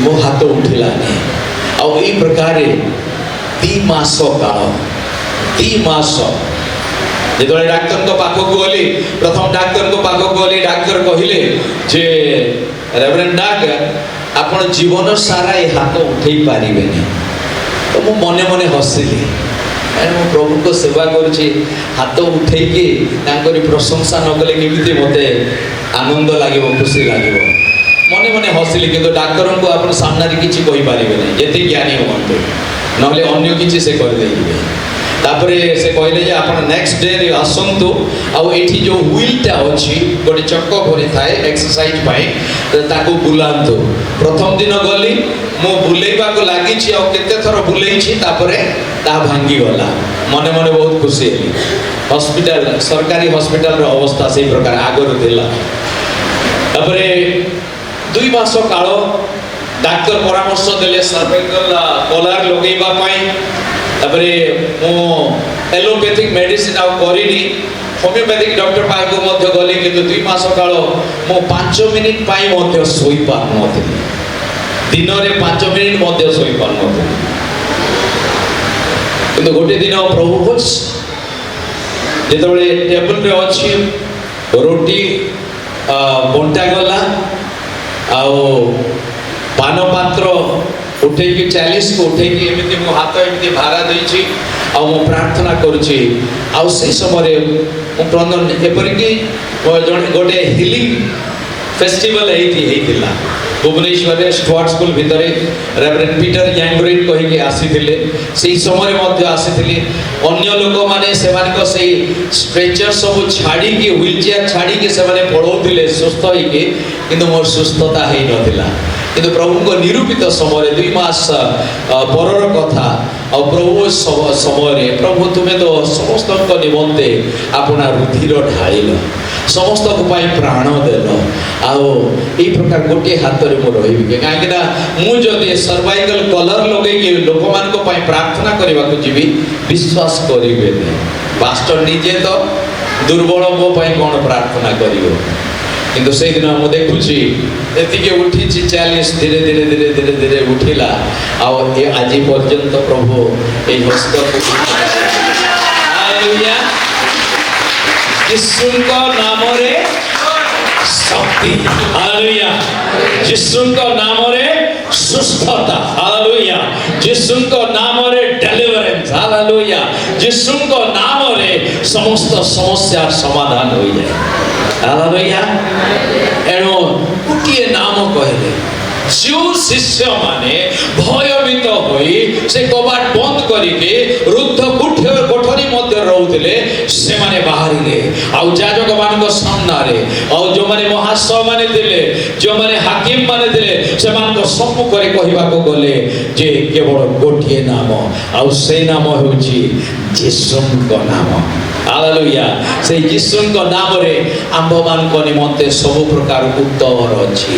मो हाथ उठिलानी आ ई प्रकार 3 मास काल 3 मास ଯେତେବେଳେ ଡାକ୍ତରଙ୍କ ପାଖକୁ ଗଲି, ପ୍ରଥମ ଡାକ୍ତରଙ୍କ ପାଖକୁ ଗଲି, ଡାକ୍ତର କହିଲେ ଯେ ରେଭରେଣ୍ଡ ଡାକ୍, ଆପଣ ଜୀବନ ସାରା ଏ ହାତ ଉଠେଇ ପାରିବେନି। ତ ମୁଁ ମନେ ମନେ ହସିଲି, ମୁଁ ପ୍ରଭୁଙ୍କ ସେବା କରୁଛି, ହାତ ଉଠେଇକି ତାଙ୍କରି ପ୍ରଶଂସା ନ କଲେ କେମିତି ମୋତେ ଆନନ୍ଦ ଲାଗିବ, ଖୁସି ଲାଗିବ। ମନେ ମନେ ହସିଲି, କିନ୍ତୁ ଡାକ୍ତରଙ୍କୁ ଆପଣ ସାମ୍ନାରେ କିଛି କହିପାରିବେନି, ଯେତେ ଜ୍ଞାନୀ ହୁଅନ୍ତୁ, ନହେଲେ ଅନ୍ୟ କିଛି ସେ କରିଦେଇଯିବେ। ତାପରେ ସେ କହିଲେ ଯେ ଆପଣ ନେକ୍ସଟ ଡେରେ ଆସନ୍ତୁ, ଆଉ ଏଠି ଯେଉଁ ହ୍ୱିଲଟା ଅଛି, ଗୋଟେ ଚକ ଭରିଥାଏ ଏକ୍ସରସାଇଜ ପାଇଁ, ତାକୁ ବୁଲାନ୍ତୁ। ପ୍ରଥମ ଦିନ ଗଲି, ମୁଁ ବୁଲେଇବାକୁ ଲାଗିଛି, ଆଉ କେତେ ଥର ବୁଲେଇଛି, ତାପରେ ତାହା ଭାଙ୍ଗିଗଲା। ମନେ ମନେ ବହୁତ ଖୁସି ହେଲି। ହସ୍ପିଟାଲ, ସରକାରୀ ହସ୍ପିଟାଲର ଅବସ୍ଥା ସେଇ ପ୍ରକାର ଆଗରୁ ଥିଲା। ତାପରେ 2 ମାସ କାଳ ଡାକ୍ତର ପରାମର୍ଶ ଦେଲେ ସର୍ଭାଇକାଲ କଲାର ଲଗେଇବା ପାଇଁ। ତାପରେ ମୁଁ ଏଲୋପାଥିକ୍ ମେଡିସିନ ଆଉ କରିନି, ହୋମିଓପାଥିକ୍ ଡକ୍ଟର ପାଖକୁ ମଧ୍ୟ ଗଲି, କିନ୍ତୁ 2 ମାସ କାଳ ମୁଁ 5 ମିନିଟ୍ ପାଇଁ ମଧ୍ୟ ଶୋଇପାରୁନଥିଲି। ଦିନରେ 5 ମିନିଟ୍ ମଧ୍ୟ ଶୋଇପାରୁନଥିଲି। କିନ୍ତୁ ଗୋଟେ ଦିନ ପ୍ରଭୁ ଯେତେବେଳେ ଟେବୁଲରେ ଅଛି, ରୁଟି ବଣ୍ଟା ଗଲା, ଆଉ ପାନ ପାତ୍ର ଉଠେଇକି 40କୁ ଉଠେଇକି ଏମିତି ମୋ ହାତ ଏମିତି ଭାରା ଦେଇଛି, ଆଉ ମୁଁ ପ୍ରାର୍ଥନା କରୁଛି। ଆଉ ସେଇ ସମୟରେ ମୁଁ ଏପରିକି ଜଣେ ଗୋଟେ ହିଲିଂ ଫେଷ୍ଟିଭାଲ ହେଇଥିଲା ଭୁବନେଶ୍ୱରରେ, ଷ୍ଟୁଆର୍ଟ ସ୍କୁଲ ଭିତରେ। ରେଭରେଣ୍ଡ ପିଟର ୟାଙ୍ଗରିନ୍ କହିକି ଆସିଥିଲେ, ସେଇ ସମୟରେ ମଧ୍ୟ ଆସିଥିଲି। ଅନ୍ୟ ଲୋକମାନେ ସେମାନଙ୍କ ସେଇ ଷ୍ଟ୍ରେଚର ସବୁ ଛାଡ଼ିକି, ହ୍ୱିଲ୍ ଚେୟାର ଛାଡ଼ିକି ସେମାନେ ପଢ଼ଉଥିଲେ ସୁସ୍ଥ ହେଇକି, କିନ୍ତୁ ମୋର ସୁସ୍ଥତା ହେଇନଥିଲା। କିନ୍ତୁ ପ୍ରଭୁଙ୍କ ନିରୂପିତ ସମୟରେ 2 ମାସ ପରର କଥା, ଆଉ ପ୍ରଭୁ ସମୟରେ, ପ୍ରଭୁ ତୁମେ ତ ସମସ୍ତଙ୍କ ନିମନ୍ତେ ଆପଣା ରୁଧିର ଢାଳିଲ, ସମସ୍ତଙ୍କ ପାଇଁ ପ୍ରାଣ ଦେଲ, ଆଉ ଏଇ ପ୍ରକାର ଗୋଟିଏ ହାତରେ ମୁଁ ରହିବି। କାହିଁକିନା ମୁଁ ଯଦି ସର୍ଭାଇକାଲ କଲର ଲଗେଇକି ଲୋକମାନଙ୍କ ପାଇଁ ପ୍ରାର୍ଥନା କରିବାକୁ ଯିବି, ବିଶ୍ୱାସ କରିବେନି, ପାଷ୍ଟର ନିଜେ ତ ଦୁର୍ବଳ, ମୋ ପାଇଁ କ'ଣ ପ୍ରାର୍ଥନା କରିବ। କିନ୍ତୁ ସେଇଦିନ ମୁଁ ଦେଖୁଛି ଏତିକି ଉଠିଛି 40, ଧୀରେ ଧୀରେ ଧୀରେ ଧୀରେ ଧୀରେ ଉଠିଲା, ଆଉ ଆଜି ପର୍ଯ୍ୟନ୍ତ ପ୍ରଭୁ ଏଇ ହସ୍ତକୁ ଯୀଶୁଙ୍କ ନାମରେ ଶକ୍ତି, ହାଲେଲୁୟା। ଯୀଶୁଙ୍କ ନାମରେ ସୁସ୍ଥତା, ହାଲେଲୁୟା। ଯୀଶୁଙ୍କ ନାମରେ ଡେଲିଭରେନ୍ସ, ହାଲେଲୁୟା। ଯୀଶୁଙ୍କ ନାମରେ ସମସ୍ତ ସମସ୍ୟାର ସମାଧାନ ହୋଇଯାଏ, ହାଲେଲୁୟା। ଏଣୁ ଗୋଟିଏ ନାମ କହିଲେ ଯେଉଁ ଶିଷ୍ୟମାନେ ଭୟଭୀତ ହୋଇ ସେ କବାଟ ବନ୍ଦ କରିକି ରୁଦ୍ଧ କୋଠରୀ ମଧ୍ୟ ରହୁଥିଲେ, ସେମାନେ ବାହାରିଲେ। ଆଉ ଯାଜକମାନଙ୍କ ସାମ୍ନାରେ, ଆଉ ଯେଉଁମାନେ ମହାସୟମାନେ ଥିଲେ, ଯେଉଁମାନେ ହାକିମ ମାନେ ଥିଲେ, ସେମାନଙ୍କ ସମ୍ମୁଖରେ କହିବାକୁ ଗଲେ ଯେ କେବଳ ଗୋଟିଏ ନାମ, ଆଉ ସେଇ ନାମ ହେଉଛି ଯୀଶୁଙ୍କ ନାମ, ହାଲେଲୁୟା। ସେଇ ଯୀଶୁଙ୍କ ନାମରେ ଆମ୍ଭମାନଙ୍କ ନିମନ୍ତେ ସବୁ ପ୍ରକାର ଉତ୍ତର ଅଛି।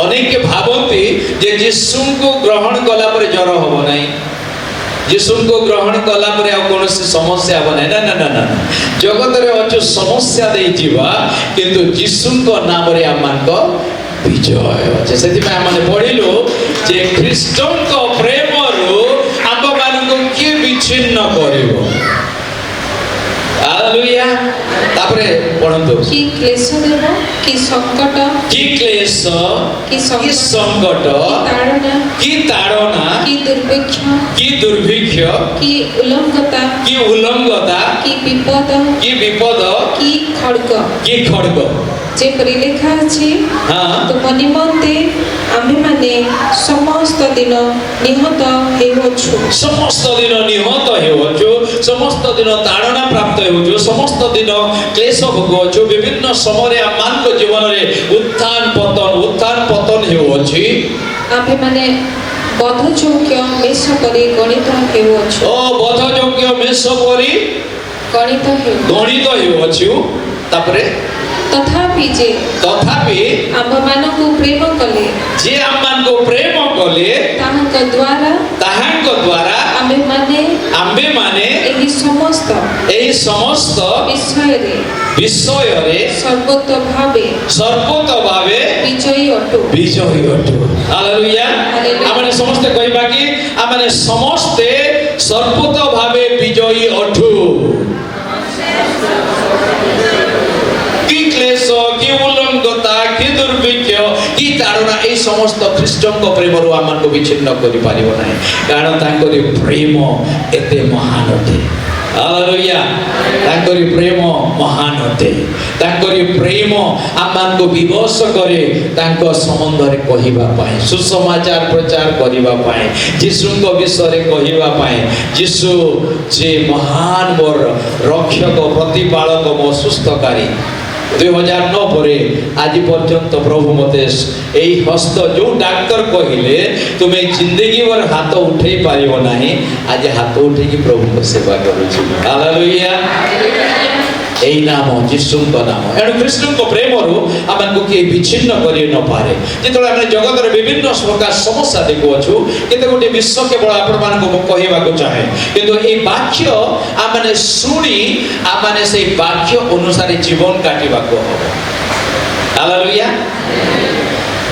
ଅନେକ ଭାବନ୍ତି ଯେ ଯୀଶୁଙ୍କୁ ଗ୍ରହଣ କଲା ପରେ ଜ୍ୱର ହବ ନାହିଁ, ଯୀଶୁଙ୍କୁ ଗ୍ରହଣ କଲା ପରେ ଆଉ କୌଣସି ସମସ୍ୟା ହବ ନାହିଁ। ନା ନା ନା ନା, ଜଗତରେ ଅଛୁ ସମସ୍ୟା ଦେଇଯିବା, କିନ୍ତୁ ଯୀଶୁଙ୍କ ନାମରେ ଆମମାନଙ୍କ ବିଜୟ ଅଛି। ସେଥିପାଇଁ ଆମେ ପଢିଲୁ ଯେ ଖ୍ରୀଷ୍ଟଙ୍କ ପ୍ରେମରୁ ଆମ୍ଭମାନଙ୍କୁ କିଏ ବିଚ୍ଛିନ୍ନ କରିବ, ହାଲେଲୁୟା। ତାପରେ ପଢନ୍ତୁ, କି କ୍ଲେଶ ଦେବ, କି ସଂକଟ, କି କ୍ଲେଶ, କି ସଂକଟ, କି ତାଡ଼ନା, କି ଦୁର୍ଭିକ୍ଷ, କି ଦୁର୍ଭିକ୍ଷ, କି ଉଲ୍ଲଙ୍ଘତା, କି ଉଲ୍ଲଙ୍ଘତା, କି ବିପଦ, କି ବିପଦ, କି ଖଡ୍ଗ, କି ଖଡ୍ଗ, ଯେପରି ଲେଖା ଅଛି, ତୁମ ନିମନ୍ତେ ଆମ୍ଭେମାନେ ସମସ୍ତ ଦିନ ନିହତ ହେଉଛୁ, ସମସ୍ତ ଦିନ ନିହତ ହେଉଛୁ, ସମସ୍ତ ଦିନ ତାଡ଼ନା ପ୍ରାପ୍ତ ହେଉଛୁ, ସମସ୍ତ ଦିନ କ୍ଲେଶ ଭୋଗୁଛୁ। ବିଭିନ୍ନ ସମୟରେ ଆମମାନଙ୍କ ଜୀବନରେ ଉତ୍ଥାନ ପତନ ହେଉଅଛି। ଆମ୍ଭେମାନେ ବଧଯୋଗ୍ୟ ମେଷ ପରି ଗଣିତ ହେଉଅଛୁ, ଓ ବଧଯୋଗ୍ୟ ମେଷ ପରି ଗଣିତ ହେଉଅଛୁ। ତାପରେ ତଥାପି ଆମ୍ଭମାନଙ୍କୁ ପ୍ରେମ କଲେ, ଯେ ଆମମାନଙ୍କୁ ପ୍ରେମ କଲେ, ତାହାଙ୍କ ଦ୍ୱାରା ଆମ୍ଭେମାନେ ଏହି ସମସ୍ତ ବିଷୟରେ ସର୍ବୋତ ଭାବେ ବିଜୟୀ ଅଟୁ। ହାଲେଲୁୟା। ଆମେ ସମସ୍ତେ କହିବା କି ଆମେ ସମସ୍ତେ ସର୍ବୋତ ଭାବେ ବିଜୟୀ ଅଟୁ। কি ক্লেশ, কি উଲ୍ଲঙ্ঘତା, কি দুর্ଭିକ୍ষ, কি ତାଡ଼ନା এই সমস্ত ଖ୍ରୀଷ୍ଟଙ୍କ ପ୍ରେମରୁ ଆମକୁ ବିଚ୍ଛିନ୍ନ କରିପାରିବ ନାହିଁ, କାରଣ ତାଙ୍କରି ପ୍ରେମ ଏତେ ମହାନ ଅଟେ। ହାଲେଲୁୟା। ତାଙ୍କରି ପ୍ରେମ ମହାନ ଅଟେ। ତାଙ୍କରି ପ୍ରେମ ଆମମାନଙ୍କୁ ବିବଶ କରେ ତାଙ୍କ ସମ୍ବନ୍ଧରେ କହିବା ପାଇଁ, ସୁସମାଚାର ପ୍ରଚାର କରିବା ପାଇଁ, ଯୀଶୁଙ୍କ ବିଷୟରେ କହିବା ପାଇଁ। ଯୀଶୁ ଯେ ମହାନ ମୋର ରକ୍ଷକ, ପ୍ରତିପାଳକ, ମୋ ସୁସ୍ଥକାରୀ। 2009 ପରେ ଆଜି ପର୍ଯ୍ୟନ୍ତ ପ୍ରଭୁ ମୋତେ ଏଇ ହସ୍ତ, ଯୋଉ ଡାକ୍ତର କହିଲେ ତୁମେ ଜିନ୍ଦଗୀ ଭର ହାତ ଉଠେଇ ପାରିବ ନାହିଁ, ଆଜି ହାତ ଉଠେଇକି ପ୍ରଭୁଙ୍କ ସେବା କରୁଛି। ହାଲେଲୁୟା। এই নাম ଯୀଶୁଙ୍କ ନାମ। ଏଣୁ ଖ୍ରୀଷ୍ଟଙ୍କ ପ୍ରେମରୁ ଆମକୁ କିଏ ବିଚ୍ଛିନ୍ନ କରି ନପାରେ। ଯେତେବେଳେ ଆମେ ଜଗତରେ ବିଭିନ୍ନ ପ୍ରକାର ସମସ୍ୟା ଦେଖୁଅଛୁ, କିନ୍ତୁ ଗୋଟେ ବିଷୟ କେବଳ ଆପଣମାନଙ୍କୁ ମୁଁ କହିବାକୁ ଚାହେଁ, କିନ୍ତୁ এই ବାକ୍ୟ ଆମେ ଶୁଣି ଆମେ ସେଇ ବାକ୍ୟ ଅନୁସାରେ ଜୀବନ କାଟିବାକୁ ହେବ। ହାଲେଲୁୟା।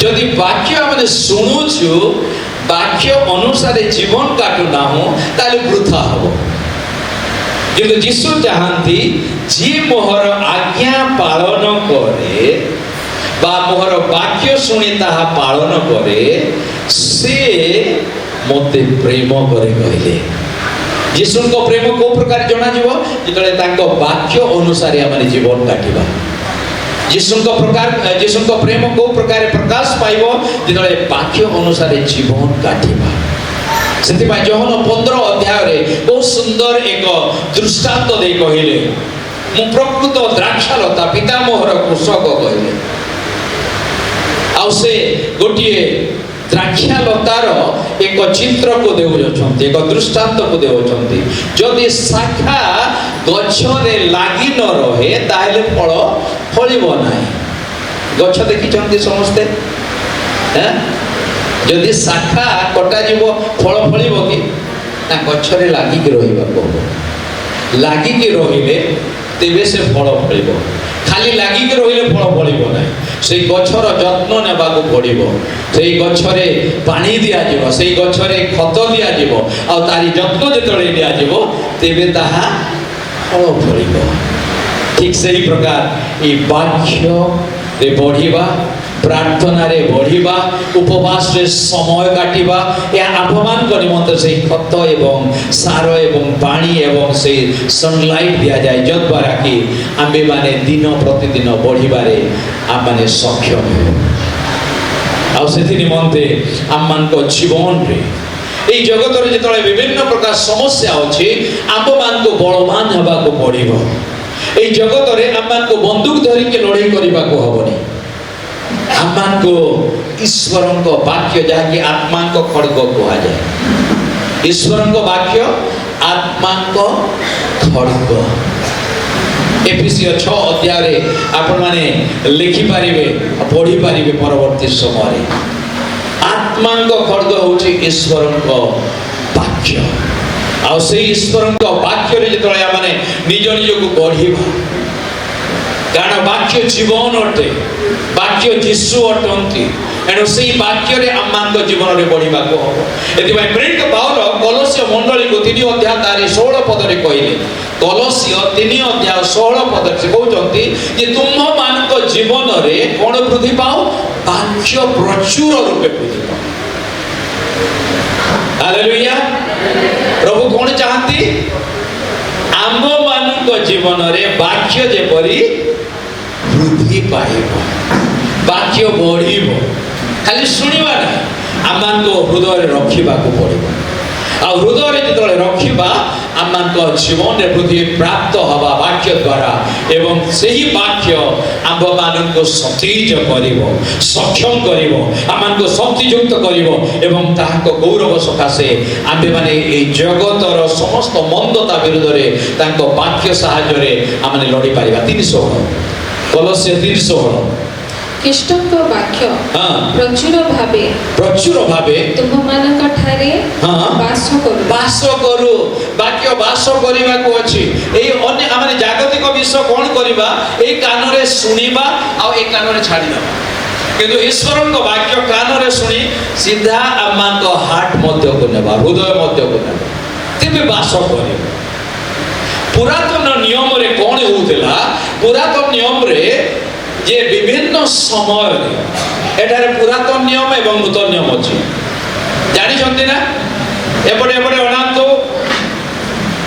ଯଦି ବାକ୍ୟ ଆମେ ଶୁଣୁଛୁ, ବାକ୍ୟ ଅନୁସାରେ ଜୀବନ କାଟୁନାହୁଁ, ତାହେଲେ ବୃଥା ହେବ। କିନ୍ତୁ ଯୀଶୁ ଚାହାନ୍ତି ଯିଏ ମୋହର ଆଜ୍ଞା ପାଳନ କରେ ବା ମୋହର ବାକ୍ୟ ଶୁଣି ତାହା ପାଳନ କରେ, ସେ ମୋତେ ପ୍ରେମ କରେ କହିଲେ। ଯୀଶୁଙ୍କ ପ୍ରେମ କୋଉ ପ୍ରକାର ଜଣାଯିବ? ଯେତେବେଳେ ତାଙ୍କ ବାକ୍ୟ ଅନୁସାରେ ଆମେ ଜୀବନ କାଟିବା। ଯୀଶୁଙ୍କ ପ୍ରେମ କୋଉ ପ୍ରକାର ପ୍ରକାଶ ପାଇବ? ଯେତେବେଳେ ବାକ୍ୟ ଅନୁସାରେ ଜୀବନ କାଟିବା। ସେଥିପାଇଁ ଯୋହନ 15 ଅଧ୍ୟାୟରେ ବହୁତ ସୁନ୍ଦର ଏକ ଦୃଷ୍ଟାନ୍ତ ଦେଇ କହିଲେ, ମୁଁ ପ୍ରକୃତ ଦ୍ରାକ୍ଷାଲତା, ପିତାମହର କୃଷକ କହିଲେ। ଆଉ ସେ ଗୋଟିଏ ଦ୍ରାକ୍ଷାଲତାର ଏକ ଚିତ୍ରକୁ ଦେଉଛନ୍ତି, ଏକ ଦୃଷ୍ଟାନ୍ତକୁ ଦେଉଛନ୍ତି। ଯଦି ଶାଖା ଗଛରେ ଲାଗି ନ ରହେ ତାହେଲେ ଫଳ ଫଳିବ ନାହିଁ। ଗଛ ଦେଖିଛନ୍ତି ସମସ୍ତେ? ଯଦି ଶାଖା କଟାଯିବ ଫଳ ଫଳିବ କି? ନା, ଗଛରେ ଲାଗିକି ରହିବାକୁ ହବ। ଲାଗିକି ରହିଲେ ତେବେ ସେ ଫଳ ଫଳିବ। ଖାଲି ଲାଗିକି ରହିଲେ ଫଳ ଫଳିବ ନାହିଁ। ସେଇ ଗଛର ଯତ୍ନ ନେବାକୁ ପଡ଼ିବ। ସେଇ ଗଛରେ ପାଣି ଦିଆଯିବ, ସେଇ ଗଛରେ ଖତ ଦିଆଯିବ, ଆଉ ତାରି ଯତ୍ନ ଯେତେବେଳେ ଦିଆଯିବ ତେବେ ତାହା ଫଳ ଫଳିବ। ଠିକ୍ ସେହି ପ୍ରକାର এই ବାକ୍ୟରେ ବଢ଼ିବା, ପ୍ରାର୍ଥନାରେ ବଢ଼ିବା, ଉପବାସରେ ସମୟ କାଟିବା, ଏହା ଆମ୍ଭମାନଙ୍କ ନିମନ୍ତେ ସେଇ ଖତ ଏବଂ ସାର ଏବଂ ପାଣି ଏବଂ ସେଇ ସନଲାଇଟ୍ ଦିଆଯାଏ, ଯଦ୍ୱାରା କି ଆମ୍ଭେମାନେ ଦିନ ପ୍ରତିଦିନ ବଢ଼ିବାରେ ଆମମାନେ ସକ୍ଷମ ହେଉ। ଆଉ ସେଥି ନିମନ୍ତେ ଆମମାନଙ୍କ ଜୀବନରେ এই ଜଗତରେ ଯେତେବେଳେ ବିଭିନ୍ନ ପ୍ରକାର ସମସ୍ୟା ଅଛି, ଆମ୍ଭମାନଙ୍କୁ ବଳବାନ ହେବାକୁ ପଡ଼ିବ। এই ଜଗତରେ ଆମମାନଙ୍କୁ ବନ୍ଧୁକ ଧରିକି ଲଢ଼େଇ କରିବାକୁ ହବନି। ଆମମାନଙ୍କୁ ଈଶ୍ୱରଙ୍କ ବାକ୍ୟ, ଯାହାକି ଆତ୍ମାଙ୍କ ଖଡ୍ଗ କୁହାଯାଏ। ଈଶ୍ୱରଙ୍କ ବାକ୍ୟ ଆତ୍ମାଙ୍କ ଖଡ୍ଗ। ଏଫେସିୟ 6 ଅଧ୍ୟାୟରେ ଆପଣମାନେ ଲେଖିପାରିବେ, ପଢ଼ିପାରିବେ ପରବର୍ତ୍ତୀ ସମୟରେ। ଆତ୍ମାଙ୍କ ଖଡ୍ଗ ହେଉଛି ଈଶ୍ୱରଙ୍କ ବାକ୍ୟ। ଆଉ ସେଇ ଈଶ୍ୱରଙ୍କ ବାକ୍ୟରେ ଯେତେବେଳେ ଆମେ ନିଜ ନିଜକୁ ଗଢ଼ିବା, କାରଣ ବାକ୍ୟ ଜୀବନ ଅଟେ, ବାକ୍ୟ ଯୀଶୁ ଅଟନ୍ତି। ଏଣୁ ସେଇ ବାକ୍ୟରେ ଆମମାନଙ୍କ ଜୀବନରେ ବଢ଼ିବାକୁ ହବ। ଏଥିପାଇଁ ପ୍ରେରିତ ପାଉଲ କଲୋସିୟ ମଣ୍ଡଳୀକୁ 3 ଅଧ୍ୟାୟ ତାରି 16 ପଦରେ କହିଲେ। କଲୋସିୟ 3 ଅଧ୍ୟାୟ 16 ପଦରେ ସେ କହୁଛନ୍ତି ଯେ ତୁମମାନଙ୍କ ଜୀବନରେ କ'ଣ ବୃଦ୍ଧି ପାଉ? ବାକ୍ୟ ପ୍ରଚୁର ରୂପେ ବୃଦ୍ଧି ପାଉ। ହାଲେଲୁୟା। ପ୍ରଭୁ କ'ଣ ଚାହାନ୍ତି? ଆମ୍ଭମାନଙ୍କ ଜୀବନରେ ବାକ୍ୟ ଯେପରି ବୃଦ୍ଧି ପାଇବ, ବାକ୍ୟ ବଢ଼ିବ। ଖାଲି ଶୁଣିବା ନାହିଁ, ଆମମାନଙ୍କ ହୃଦୟରେ ରଖିବାକୁ ପଡ଼ିବ। ଆଉ ହୃଦୟରେ ଯେତେବେଳେ ରଖିବା, ଆମମାନଙ୍କ ଜୀବନରେ ବୃଦ୍ଧି ପ୍ରାପ୍ତ ହେବା ବାକ୍ୟ ଦ୍ୱାରା, ଏବଂ ସେହି ବାକ୍ୟ ଆମ୍ଭମାନଙ୍କୁ ସତେଜ କରିବ, ସକ୍ଷମ କରିବ, ଆମମାନଙ୍କୁ ଶକ୍ତିଯୁକ୍ତ କରିବ, ଏବଂ ତାହାଙ୍କ ଗୌରବ ସକାଶେ ଆମ୍ଭେମାନେ ଏହି ଜଗତର ସମସ୍ତ ମନ୍ଦତା ବିରୁଦ୍ଧରେ ତାଙ୍କ ବାକ୍ୟ ସାହାଯ୍ୟରେ ଆମେ ଲଢ଼ିପାରିବା। 3:16 କଲୋସିୟ 3:16। ଖ୍ରୀଷ୍ଟଙ୍କ ବାକ୍ୟ ପ୍ରଚୁର ଭାବେ ତୁମମାନଙ୍କ ଠାରେ ବାସ କରୁ। ବାକ୍ୟ ବାସ କରିବାକୁ ଅଛି। ଏଇ ଅନ୍ୟ ଆମେ ଜାଗତିକ ବିଷୟ କ'ଣ କରିବା? ଏଇ କାନରେ ଶୁଣିବା ଆଉ ଏଇ କାନରେ ଛାଡ଼ିଦେବା। କିନ୍ତୁ ଈଶ୍ୱରଙ୍କ ବାକ୍ୟ କାନରେ ଶୁଣି ସିଧା ଆମମାନଙ୍କ ହାର୍ଟ ମଧ୍ୟକୁ ନେବା, ହୃଦୟ ମଧ୍ୟକୁ ନେବା, ତେବେ ବାସ କରିବ। पुरातन नियम रे कौन होउतला पुरातन नियम रे जे विभिन्न समय रे एठारे पुरातन नियम एवं नूतन नियम अछि जानि छथि ना एपटे एपटे अनातो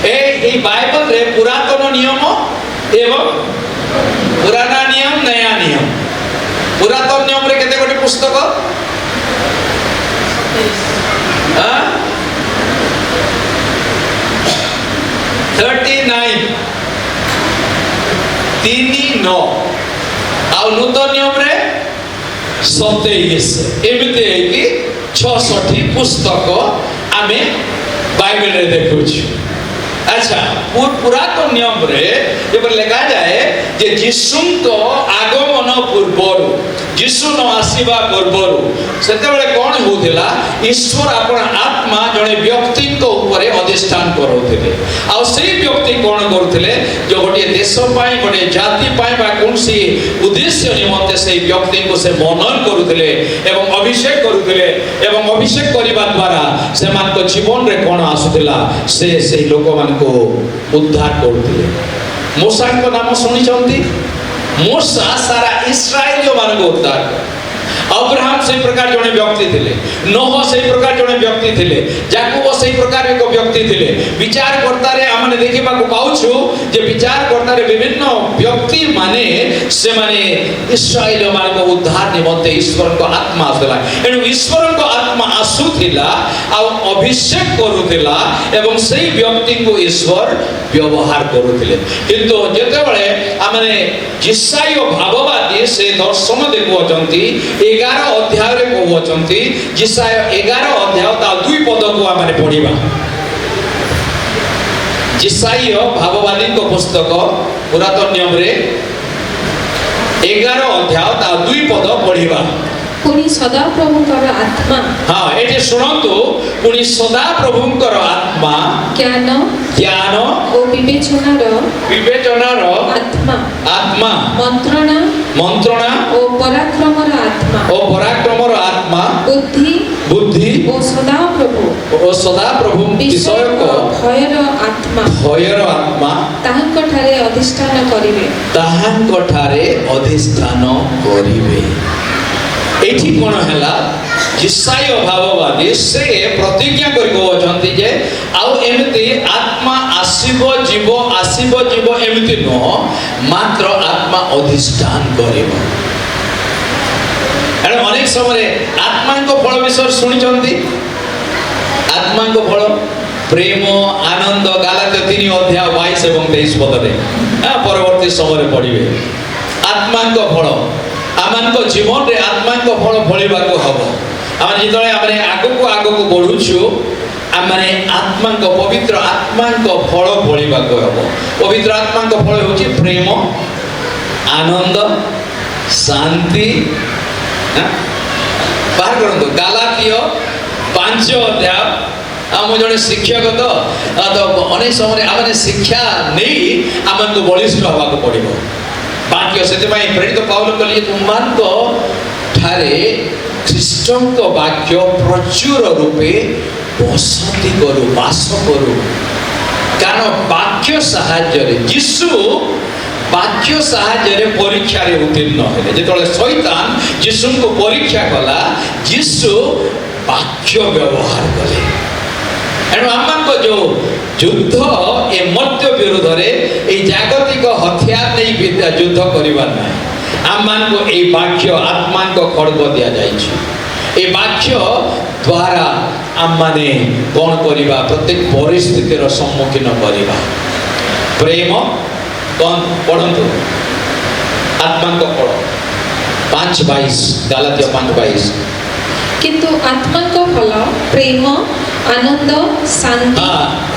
ए बाइबल रे पुरातन नियम एवं पुराना नियम नया नियम पुरातन नियम रे केते गोटे पुस्तक 39 3 ଆଉ ନୂତନ ନିୟମରେ 27 ଏମିତି ହେଇକି 66 ପୁସ୍ତକ ଆମେ ବାଇବେଲରେ ଦେଖୁଛୁ। अच्छा पुरातन नियम रे जब लिखा जाए जे यीशुଙ୍କ आगमन पूर्वर यीशु न आसीबा पूर्वर सेते बेले कोन होतिला ईश्वर अपन आत्मा जने व्यक्ति को ऊपर अधिष्ठान करौथिले आ सेही व्यक्ति कोन करथिले जो गोटे देश पाई गोटे जाति पाई बा कोनसी उद्देश्य निमंते सेही व्यक्ति को से मनन करूथिले एवं अभिषेक करूथिले एवं अभिषेक करिबा द्वारा सेमान को जीवन रे कोन आसुथिला से सेही लोक मान को उद्धार करथिले। मूसा को नाम सुनी छंती मूसा सारा इस्राएल मान को उद्धार अब्राहम से प्रकार जने व्यक्ति थिले नोह से प्रकार जने व्यक्ति थिले याकूब से प्रकार एक व्यक्ति थिले विचार करता रे हमने देखिबा को पाउछु जे विचार करता रे विभिन्न व्यक्ति माने से माने इस्राएल मान को उद्धार निमंते ईश्वर को आत्मा आसला एनु ईश्वर को आत्मा आसुथिला आ अभिषेक करूथिला एवं सही व्यक्ति को ईश्वर व्यवहार करूथिले किंतु जेते बेले हमने जिसाई भाववादी से दर्शन देखु अछंती 11 अध्याय रे कहू अछंती जिसाय 11 अध्याय ता 2 पद को हमने पढिबा जिसाई भाववादी को पुस्तक पुरातन नियम रे 11 अध्याय ता 2 पद पढिबा पुनी सदा प्रभुकर आत्मा हां एटे सुनंतु पुनी सदा प्रभुकर आत्मा ज्ञान ज्ञान ओ विवेचनार आत्मा मंत्रणा ओ पराक्रमर आत्मा बुद्धि ओ सदा प्रभु विषय को भयर आत्मा ताहांक ठारे अधिष्ठान करिवे एठी कोन हला जिसाई भाववादी से प्रतिज्ञा करि कहउछंती जे आउ एमिति आत्मा आसीबो जीव एमिति न मात्र आत्मा अधिष्ठान करिवो एने अनेक समय आत्मा को फल विषय सुनिचंती आत्मा को फल प्रेम आनंद गालात्य 3 अध्याय 22 एवं 23 पद रे परवर्ती समय पढिबे आत्मा को फल आमान को जीवन रे आत्मा को फल फलिबा को हबो आम जितले हमरे आगु को बढ़ुछु आमने आत्मा को पवित्र आत्मा को फल फलिबा को हबो पवित्र आत्मा को फल होची प्रेम आनंद शांति बाहर करंतो गालातिय 5 अध्याय हम जने शिक्षक तो अनेक समय आमने शिक्षा नहीं आमन को बलिष्ठ हवा को पड़िबो वाक्य से प्रेरित पाउल कहले तुमान को ठारे ख्रीष्टन को वाक्य प्रचुर रूपे बसती करू वास करू कारण वाक्य साहाय्य यीशु वाक्य साहाय्य परीक्षा रे उत्तीर्ण हेले जेतले शैतान यीशु को परीक्षा कला यीशु वाक्य व्यवहार कले एनु आमान को जो युद्ध ए मर्त्य विरोध रे ए जागतिक हथियार नहीं युद्ध करिबा ना आमान को ए वाक्य आत्मा को खड्ग दिया जाइछि ए वाक्य द्वारा आमाने कोन करिबा प्रत्येक परिस्थिति रो सम्मुखीन करिबा प्रेम कोन पढंतु आत्मा को पढ 5:22 गालातिया 5:22 किंतु आत्मा को फल प्रेम आनंद शांति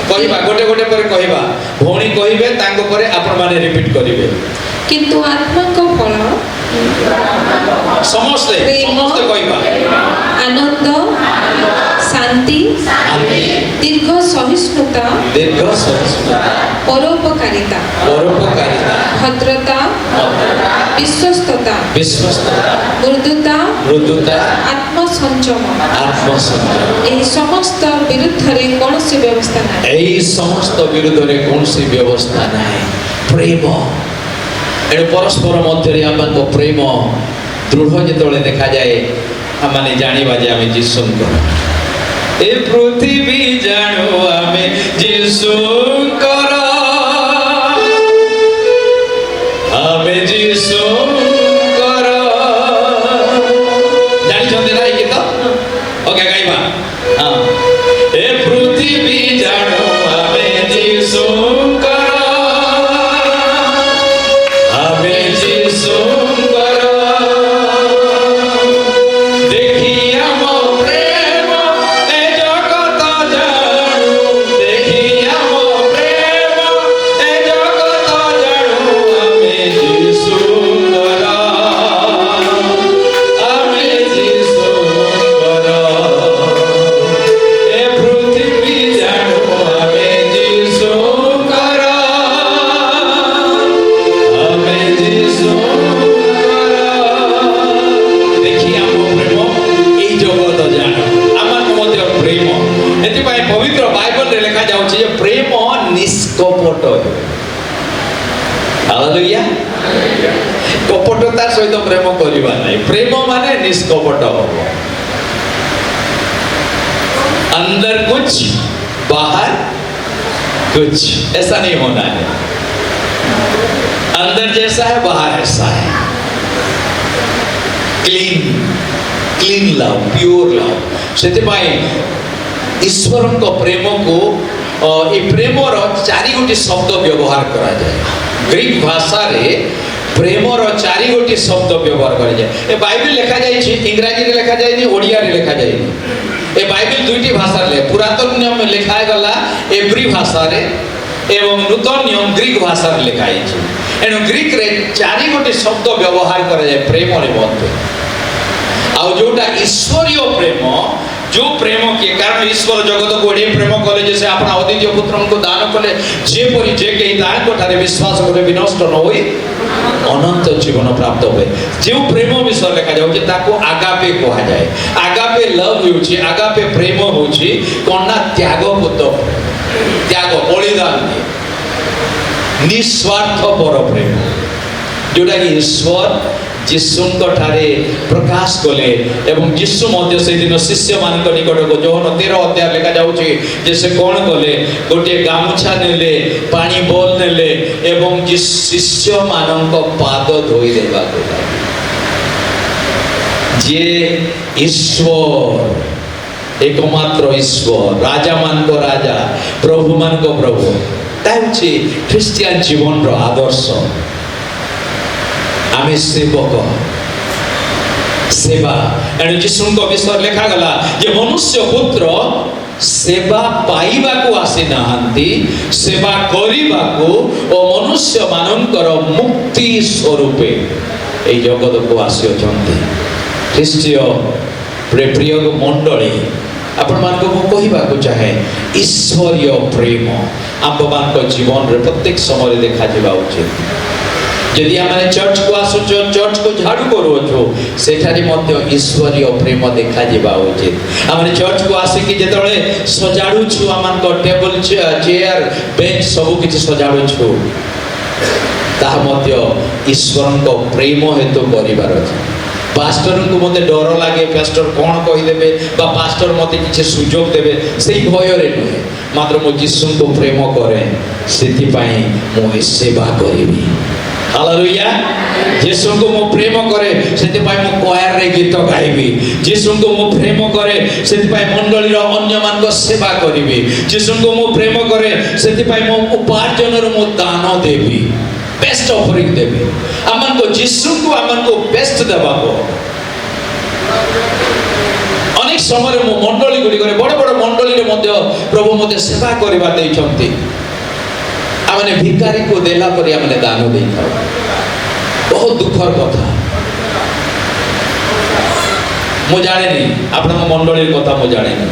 कहिबा गोटे पर कहिबा भौणी कहिबे तांको परे आपण माने रिपीट करिवे किंतु आत्मा को फल समस्त कहिबा आनंद शांति शांति दीर्घ सहिष्णुता परोपकारिता भद्रता विश्वस्तता मृदुता आत्मसंयम ଏହି ସମସ୍ତ ବିରୁଦ୍ଧରେ କୌଣସି ବ୍ୟବସ୍ଥା ନାହିଁ। ଏହି ସମସ୍ତ ବିରୁଦ୍ଧରେ କୌଣସି ବ୍ୟବସ୍ଥା ନାହିଁ। ପ୍ରେମ ଏଣୁ ପରସ୍ପର ମଧ୍ୟରେ ଆମଙ୍କ ପ୍ରେମ ଦୃଢ଼ ଯେତେବେଳେ ଦେଖାଯାଏ ଆମେ ଜାଣିବା ଯେ ଆମେ ଯୀଶୁଙ୍କର। ଏ ପୃଥିବୀ ଜାଣୁ ଆମେ ଯୀଶୁଙ୍କର, ଆମେ ଯୀଶୁଙ୍କର। ଜାଣିଛନ୍ତି ନା ଏଇ ଗୀତ? ଓକେ ଗାଇବା। ହଁ, ଏ ପୃଥିବୀ ଜାଣୁ ଆମେ ଯୀଶୁଙ୍କର, ଆମେ ଯୀଶୁଙ୍କର। ଦେଖି ଆମ ପ୍ରେମ ଏ ଜଗତ ଜାଣୁ, ଦେଖି ଆମ ପ୍ରେମ ଏ ଜଗତ ଜାଣୁ, ଆମେ ଯୀଶୁଙ୍କର, ଆମେ ଯୀଶୁଙ୍କର। ଏ ପୃଥିବୀ ଜାଣୁ ଆମେ ଯୀଶୁଙ୍କର, ଆମେ ଯୀଶୁଙ୍କର। ଦେଖି ଆମ ପ୍ରେମ এই জগত জানো, আমার মধ্যে প্রেম। এথিপাই পবিত্র বাইবেলরে লেখা যাচ্ছে যে প্রেম নিষ্কপট। হালেলুয়া। কপটতার সহিত প্রেম করিবা নাই। প্রেম মানে নিষ্কপট হব। अंदर कुछ बाहर कुछ, ऐसा नहीं होना है। अंदर जैसा है बाहर ऐसा है। Clean love, pure love. ସେଥିପାଇଁ ଈଶ୍ୱରଙ୍କ ପ୍ରେମକୁ ଏ ପ୍ରେମର 4 ଗୋଟି ଶବ୍ଦ ବ୍ୟବହାର କରାଯାଏ। ଗ୍ରୀକ୍ ଭାଷାରେ ପ୍ରେମର 4 ଗୋଟି ଶବ୍ଦ ବ୍ୟବହାର କରାଯାଏ। ଏ ବାଇବେଲ ଲେଖାଯାଇଛି, ଇଂରାଜୀରେ ଲେଖାଯାଇନି, ଓଡ଼ିଆରେ ଲେଖାଯାଇନି। ଏ ବାଇବେଲ 2ଟି ଭାଷାରେ, ପୁରାତନ ନିୟମ ଲେଖା ଗଲା ଏବ୍ରି ଭାଷାରେ ଏବଂ ନୂତନ ନିୟମ ଗ୍ରୀକ୍ ଭାଷାରେ ଲେଖା ହେଇଛି। ଏଣୁ ଗ୍ରୀକରେ 4 ଗୋଟି ଶବ୍ଦ ବ୍ୟବହାର କରାଯାଏ ପ୍ରେମ ନିମନ୍ତେ। ଆଉ ଯୋଉଟା ଈଶ୍ୱରୀୟ ପ୍ରେମ, जो प्रेम किए, कारण ईश्वर जगत को एडे प्रेम कले जे से अपना अद्वितीय पुत्र को दान कले, जेपरि जे केही तांको ठारे विश्वास करे विनष्ट न होई अनंत जीवन प्राप्त हुए। जो प्रेम विषय लिखा जाउछि ताको आगापे कहा जाए। आगापे लव होउछि, आगापे प्रेम होउछि कोना त्यागपूत प्रेम, त्याग बलिदान निस्वार्थपर प्रेम, जोटा कि ईश्वर जीशुଙ୍କ ठारे प्रकाश कले। एवं जीशु मध्य से दिन शिष्य मानक निकट को जोहन 13 अध्याय लिखा जाउछि जे से कोन कले, गोटे गामुछा नेले, पानी बोल नेले एवं शिष्य मानक पाद धोई देबा को। जे ईश्वर एकमात्र ईश्वर, राजा मान को राजा, प्रभु मान को प्रभु, ताउछि ख्रिस्टियन जीवन रो आदर्श। आमे सेवक, सेवा। एणु जीशुଙ୍କ विषय लिखा गला जे मनुष्य पुत्र सेवा पाइबा को आसी नाहंती, सेवा करिबा को ओ मनुष्य मानकर मुक्ति स्वरूपे ए जगत को आसी अछंती। ख्रिस्टीय प्रिय मंडली, आपण मान को कहिबा को चाहे ईश्वरीय प्रेम आप मान को जीवन रे प्रत्येक समय देखा जिबा उचित। यदि आमे चर्च को आसु, चर्च को झाड़ू करूछु, सेठारी मध्य ईश्वरीय प्रेम देखा जिबा उचित। आमे चर्च को आसी कि जेतळे सजाडुछु, आमान को टेबल चेयर बेंच सब किछि सजाडुछु, ताहा मध्य ईश्वरଙ୍କ प्रेम हेतु करिवार अछि। पास्टर को मते डर लागे, पास्टर कोन कहि देबे बा पास्टर मते किछि सुयोग देबे, सेही भय रे नहे, मात्र मो जीशु को प्रेम करे, सेति पई मो सेवा करिबी। हालेलुया। जीशु को मो प्रेम करे, सेति पई मो कोयर रे गीत गाइबी। जीशु को मो प्रेम करे, सेति पई मंडली रो अन्य मान को सेवा करिबी। जीशु को मो प्रेम करे, सेति पई मो उपार्जन रो मो दान देबी, बेस्ट ऑफरिंग देबी। आमन को जीशु को आमन को बेस्ट देबा को। अनेक समय मो मंडली गुडी करे, बड़ बड़ मंडली रे मध्य प्रभु मते सेवा करिबा दैछंती। आमने भिखारी को देला पर आमने दान दे थाउ, बहुत दुखर कथा। मो जाने नहीं आपण मंडली कथा, मो जाने नहीं,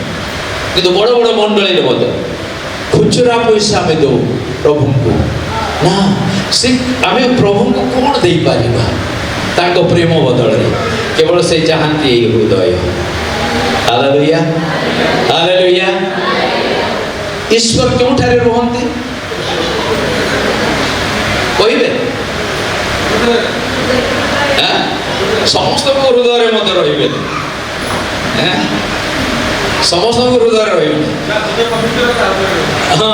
କିନ୍ତୁ ବଡ଼ ବଡ଼ ମଣ୍ଡଳୀରେ ମଧ୍ୟ ଖୁଚୁରା ପଇସା ଆମେ ଦେଉ ପ୍ରଭୁଙ୍କୁ ନା, ସେ ଆମେ ପ୍ରଭୁଙ୍କୁ କ'ଣ ଦେଇପାରିବା ତାଙ୍କ ପ୍ରେମ ବଦଳରେ? କେବଳ ସେ ଚାହାନ୍ତି ଏଇ ହୃଦୟ। Hallelujah, hallelujah. ଈଶ୍ୱର କେଉଁଠାରେ ରୁହନ୍ତି କହିବେ? ସମସ୍ତଙ୍କ ହୃଦୟରେ ମଧ୍ୟ ରହିବେ, ସମସ୍ତଙ୍କ ହୃଦୟରେ ରହିବେ। ହଁ,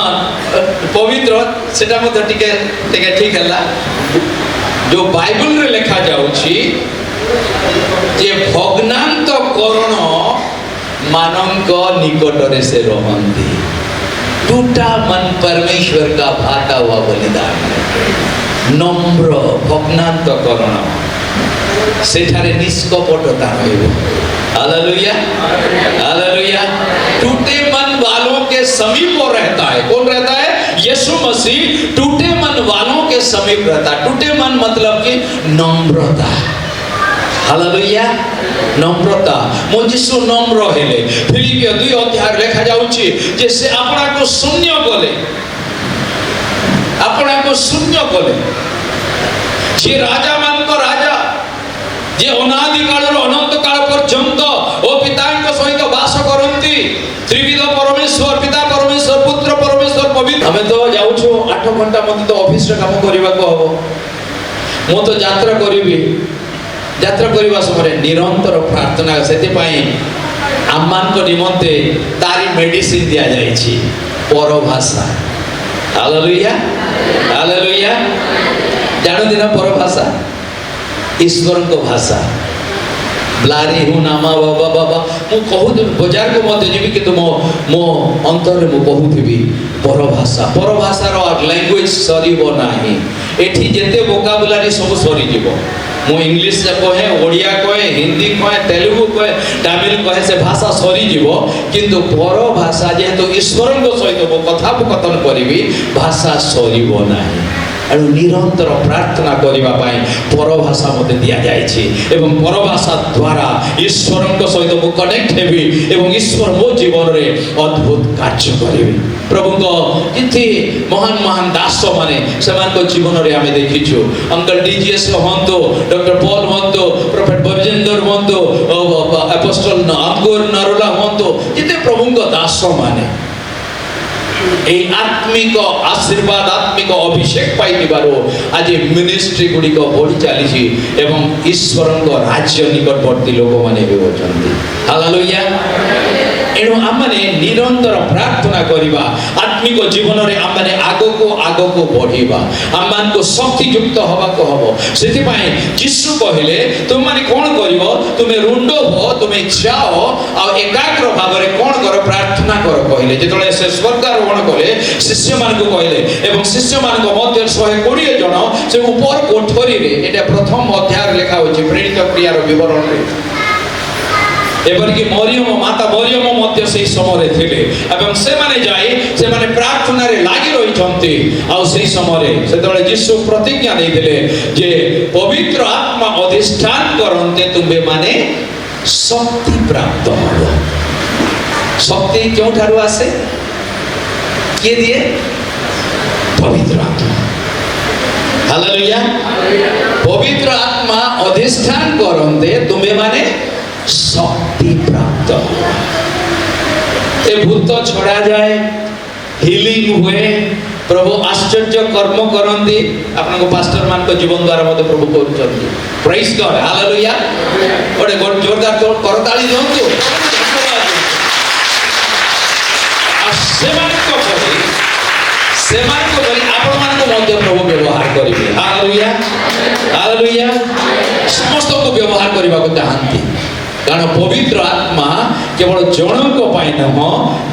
ପବିତ୍ର ସେଟା ମଧ୍ୟ ଟିକେ ଟିକେ ଠିକ ହେଲା। ଯୋଉ ବାଇବଲରେ ଲେଖା ଯାଉଛି ଯେ ଭଗ୍ନାନ୍ତ କରଣ ମାନଙ୍କ ନିକଟରେ ସେ ରହନ୍ତି। टूटा मन परमेश्वर का भाता हुआ बलिदान, नम्र भग्नांत करण सेठारे निष्कपटता रहिब। Hallelujah, hallelujah. टूटे मन वालों के समीप रहता है। कौन रहता है? यीशु मसीह टूटे मन वालों के समीप रहता है। टूटे मन मतलब कि नम्रता। हालेलुया, नम्रता। मो यीशु नम्र हेले। फिलिपियो 2 अध्याय लेखा जाउची जे से अपना को शून्य कले, अपना को शून्य कले। जे राजा मान को राजा, जे अनादि काल अनंत काल पर्यंत ओ पिताଙ୍କ सहित वास करंती त्रिविध परमेश्वर, पिता परमेश्वर, पुत्र परमेश्वर, पवित्र। हमें तो जाउछु 8 घंटा मते तो ऑफिस रे काम करिबा को हबो। मो तो यात्रा करिबी, यात्रा करने समय निरंतर प्रार्थना से आमान को निमंते तारी मेडिसिन दिया जाइए परभाषा। Hallelujah, hallelujah. जानते ना परभाषा ईश्वर को भाषा। ब्लारी हूँ नामा बाबा बाबा मु कहूँ बजार को मत जी कि मो मो अंतर मु कहूथी परभाषा। परभाषार लैंग्वेज सरीब नाही। एठी जेते वोकाबुलारी सब सरीजिव। मु इंग्लिश कहे, ओडिया कहे, हिंदी कहे, तेलुगु कहे, तमिल कहे, से भाषा सरीजिव। किंतु पर भाषा जेहेतु ईश्वर सहित मो कथोपकथन करी भाषा सरीब नाही। एणु निरंतर प्रार्थना करने परभाषा मत दि जाए एवं परभाषा द्वारा ईश्वर सहित मु कनेक्ट हेबी एवं ईश्वर मो जीवन में अद्भुत कार्य करेंगे। प्रभु कितने महान महान दास माने से जीवन में आम देखीचु। अंकल डीजीएस हूँ, डॉक्टर पॉल हूँ, प्रोफेट बजेंद्र हूँ, एपोस्टल अंकुर नरोला हूँ, जिते प्रभु दास माने आत्मिक आशीर्वाद आत्मिक अभिषेक पाई आज मिनिस्ट्री गुड़िक बढ़ी चली एवं ईश्वर राज्य निकटवर्ती लोक मैंने हालेलुया। एणु आम निरंतर प्रार्थना करवा आत्मिक जीवन में आम आग को बढ़ा आम को शक्तियुक्त हवा को हम से यीशु कहले तुम मैंने कौन कर तुम्हें रुंड हो तुम्हें जाओ आ एकाग्र भाव में कौन कर प्रार्थना कर कहले जो से स्वर्गारोहण कले शिष्य मान को कहले एवं शिष्य मान मध्य 120 जन से ऊपर कोठरी रे एटा प्रथम अध्याय लिखा होछि प्रेरित क्रियार विवरण रे एपरिक मरियम माता मरियम मध्य से समय थिले एवं से माने जाई से माने प्रार्थना रे लागि रही छंती आ से समय से तळे यीशु प्रतिज्ञा दे दिले जे पवित्र आत्मा अधिष्ठान करन्ते तुमे माने शक्ति प्राप्त हो। शक्ति क्यों ठारू आसे के दिए? पवित्र आत्मा। हालेलुया। पवित्र आत्मा अधिष्ठान करन्ते तुमे माने शक्ति प्राप्त। ए भूत छड़ा जाए, हिलिंग हुए, प्रभु आश्चर्य कर्म करंती आपनको पास्टर मान को जीवन द्वारा मते प्रभु करूछंती। Praise God, hallelujah. ओडे जोरदार करताली दियंतु। सेमान को बोली आपण मान को मध्य प्रभु व्यवहार करिवे। Hallelujah, hallelujah. समस्त को व्यवहार करबा को चाहंती कारण पवित्र आत्मा केवल जनक पाई नह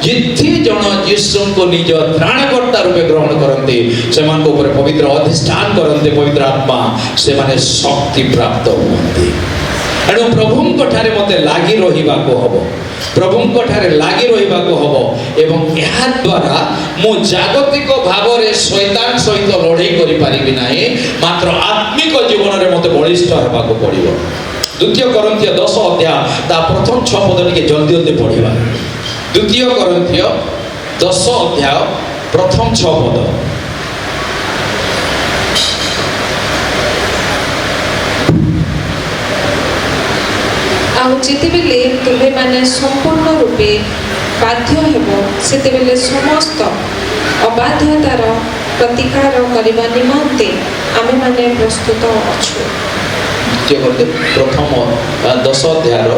जिथि जन यीशु को निज त्राणकर्ता रूपे ग्रहण करते से पवित्र अधिष्ठान करते पवित्र आत्मा से माने शक्ति प्राप्त होती। एणु प्रभु ठारे मते लागि रहिबा को हबो, प्रभु ठारे लागि रहिबा को हबो एवं ଏହା द्वारा मु जागतिक भाव रे शैतान सहित लड़ाई करि पारिबि नाही, मात्र आत्मिक जीवन रे मते बलिष्ठ हेबा को पड़िबो। द्वितीय कोरिन्थियो 10 अध्याय ता प्रथम 6 पद के जल्दी जल्दी पढ़िबा। ଦ୍ୱିତୀୟ କରନ୍ଥୀୟ 10 ଅଧ୍ୟାୟ ପ୍ରଥମ 6 ପଦ। ଆଉ ଯେତେବେଳେ ତୁମେମାନେ ସମ୍ପୂର୍ଣ୍ଣ ରୂପେ ବାଧ୍ୟ ହେବ ସେତେବେଳେ ସମସ୍ତ ଅବାଧ୍ୟତାର ପ୍ରତିକାର କରିବା ନିମନ୍ତେ ଆମେମାନେ ପ୍ରସ୍ତୁତ ଅଛୁ। ଦ୍ୱିତୀୟ କରନ୍ଥୀୟ ପ୍ରଥମ 10 ଅଧ୍ୟାୟର